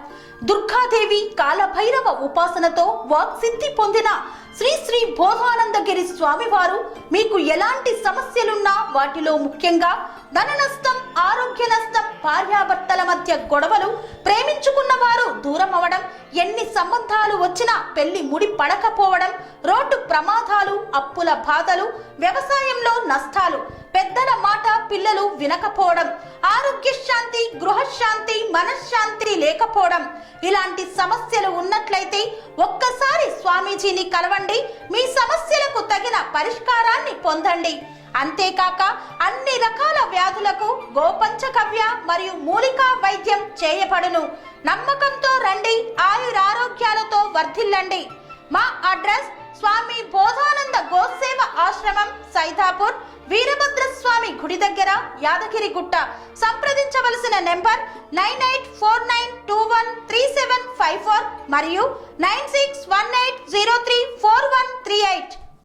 దుర్గాదేవి, కాలభైరవ ఉపాసనతో వాక్సిద్ధి పొందిన శ్రీ శ్రీ బోధానందగిరి స్వామివారు మీకు ఎలాంటి సమస్యలున్నా, వాటిలో ముఖ్యంగా ధన నష్టం, ఆరోగ్య నష్టం, భార్యాభర్తల మధ్య గొడవలు, ప్రేమించుకున్న వారు దూరం అవడం, ఎన్ని సంబంధాలు వచ్చినా పెళ్లి ముడి పడకపోవడం, రోడ్డు ప్రమాదాలు, అప్పుల బాధలు, వ్యవసాయంలో నష్టాలు, పెద్దల మాట పిల్లలు వినకపోవడం, ఆరోగ్య శాంతి, గృహశాంతి, మనశ్శాంతి లేకపోవడం, ఇలాంటి సమస్యలు ఉన్నట్లయితే ఒక్కసారి స్వామీజీని కలవండి. మీ సమస్యలకు తగిన పరిష్కారాన్ని పొందండి. అంతేకాక అన్ని రకాల వ్యాధులకు గోపంచకవ్య మరియు మూలికా వైద్యం చేయబడును. నమ్మకంతో రండి, ఆయురారోగ్యాలతో వర్ధిల్లండి. మా అడ్రస్ స్వామి బోధానంద గోసేవ ఆశ్రమం, సైథాపూర్, వీరభద్రస్వామి గుడి దగ్గర, యాదగిరిగుట్ట. సంప్రదించవలసిన నెంబర్ 9849213754 మరియు 9618034138.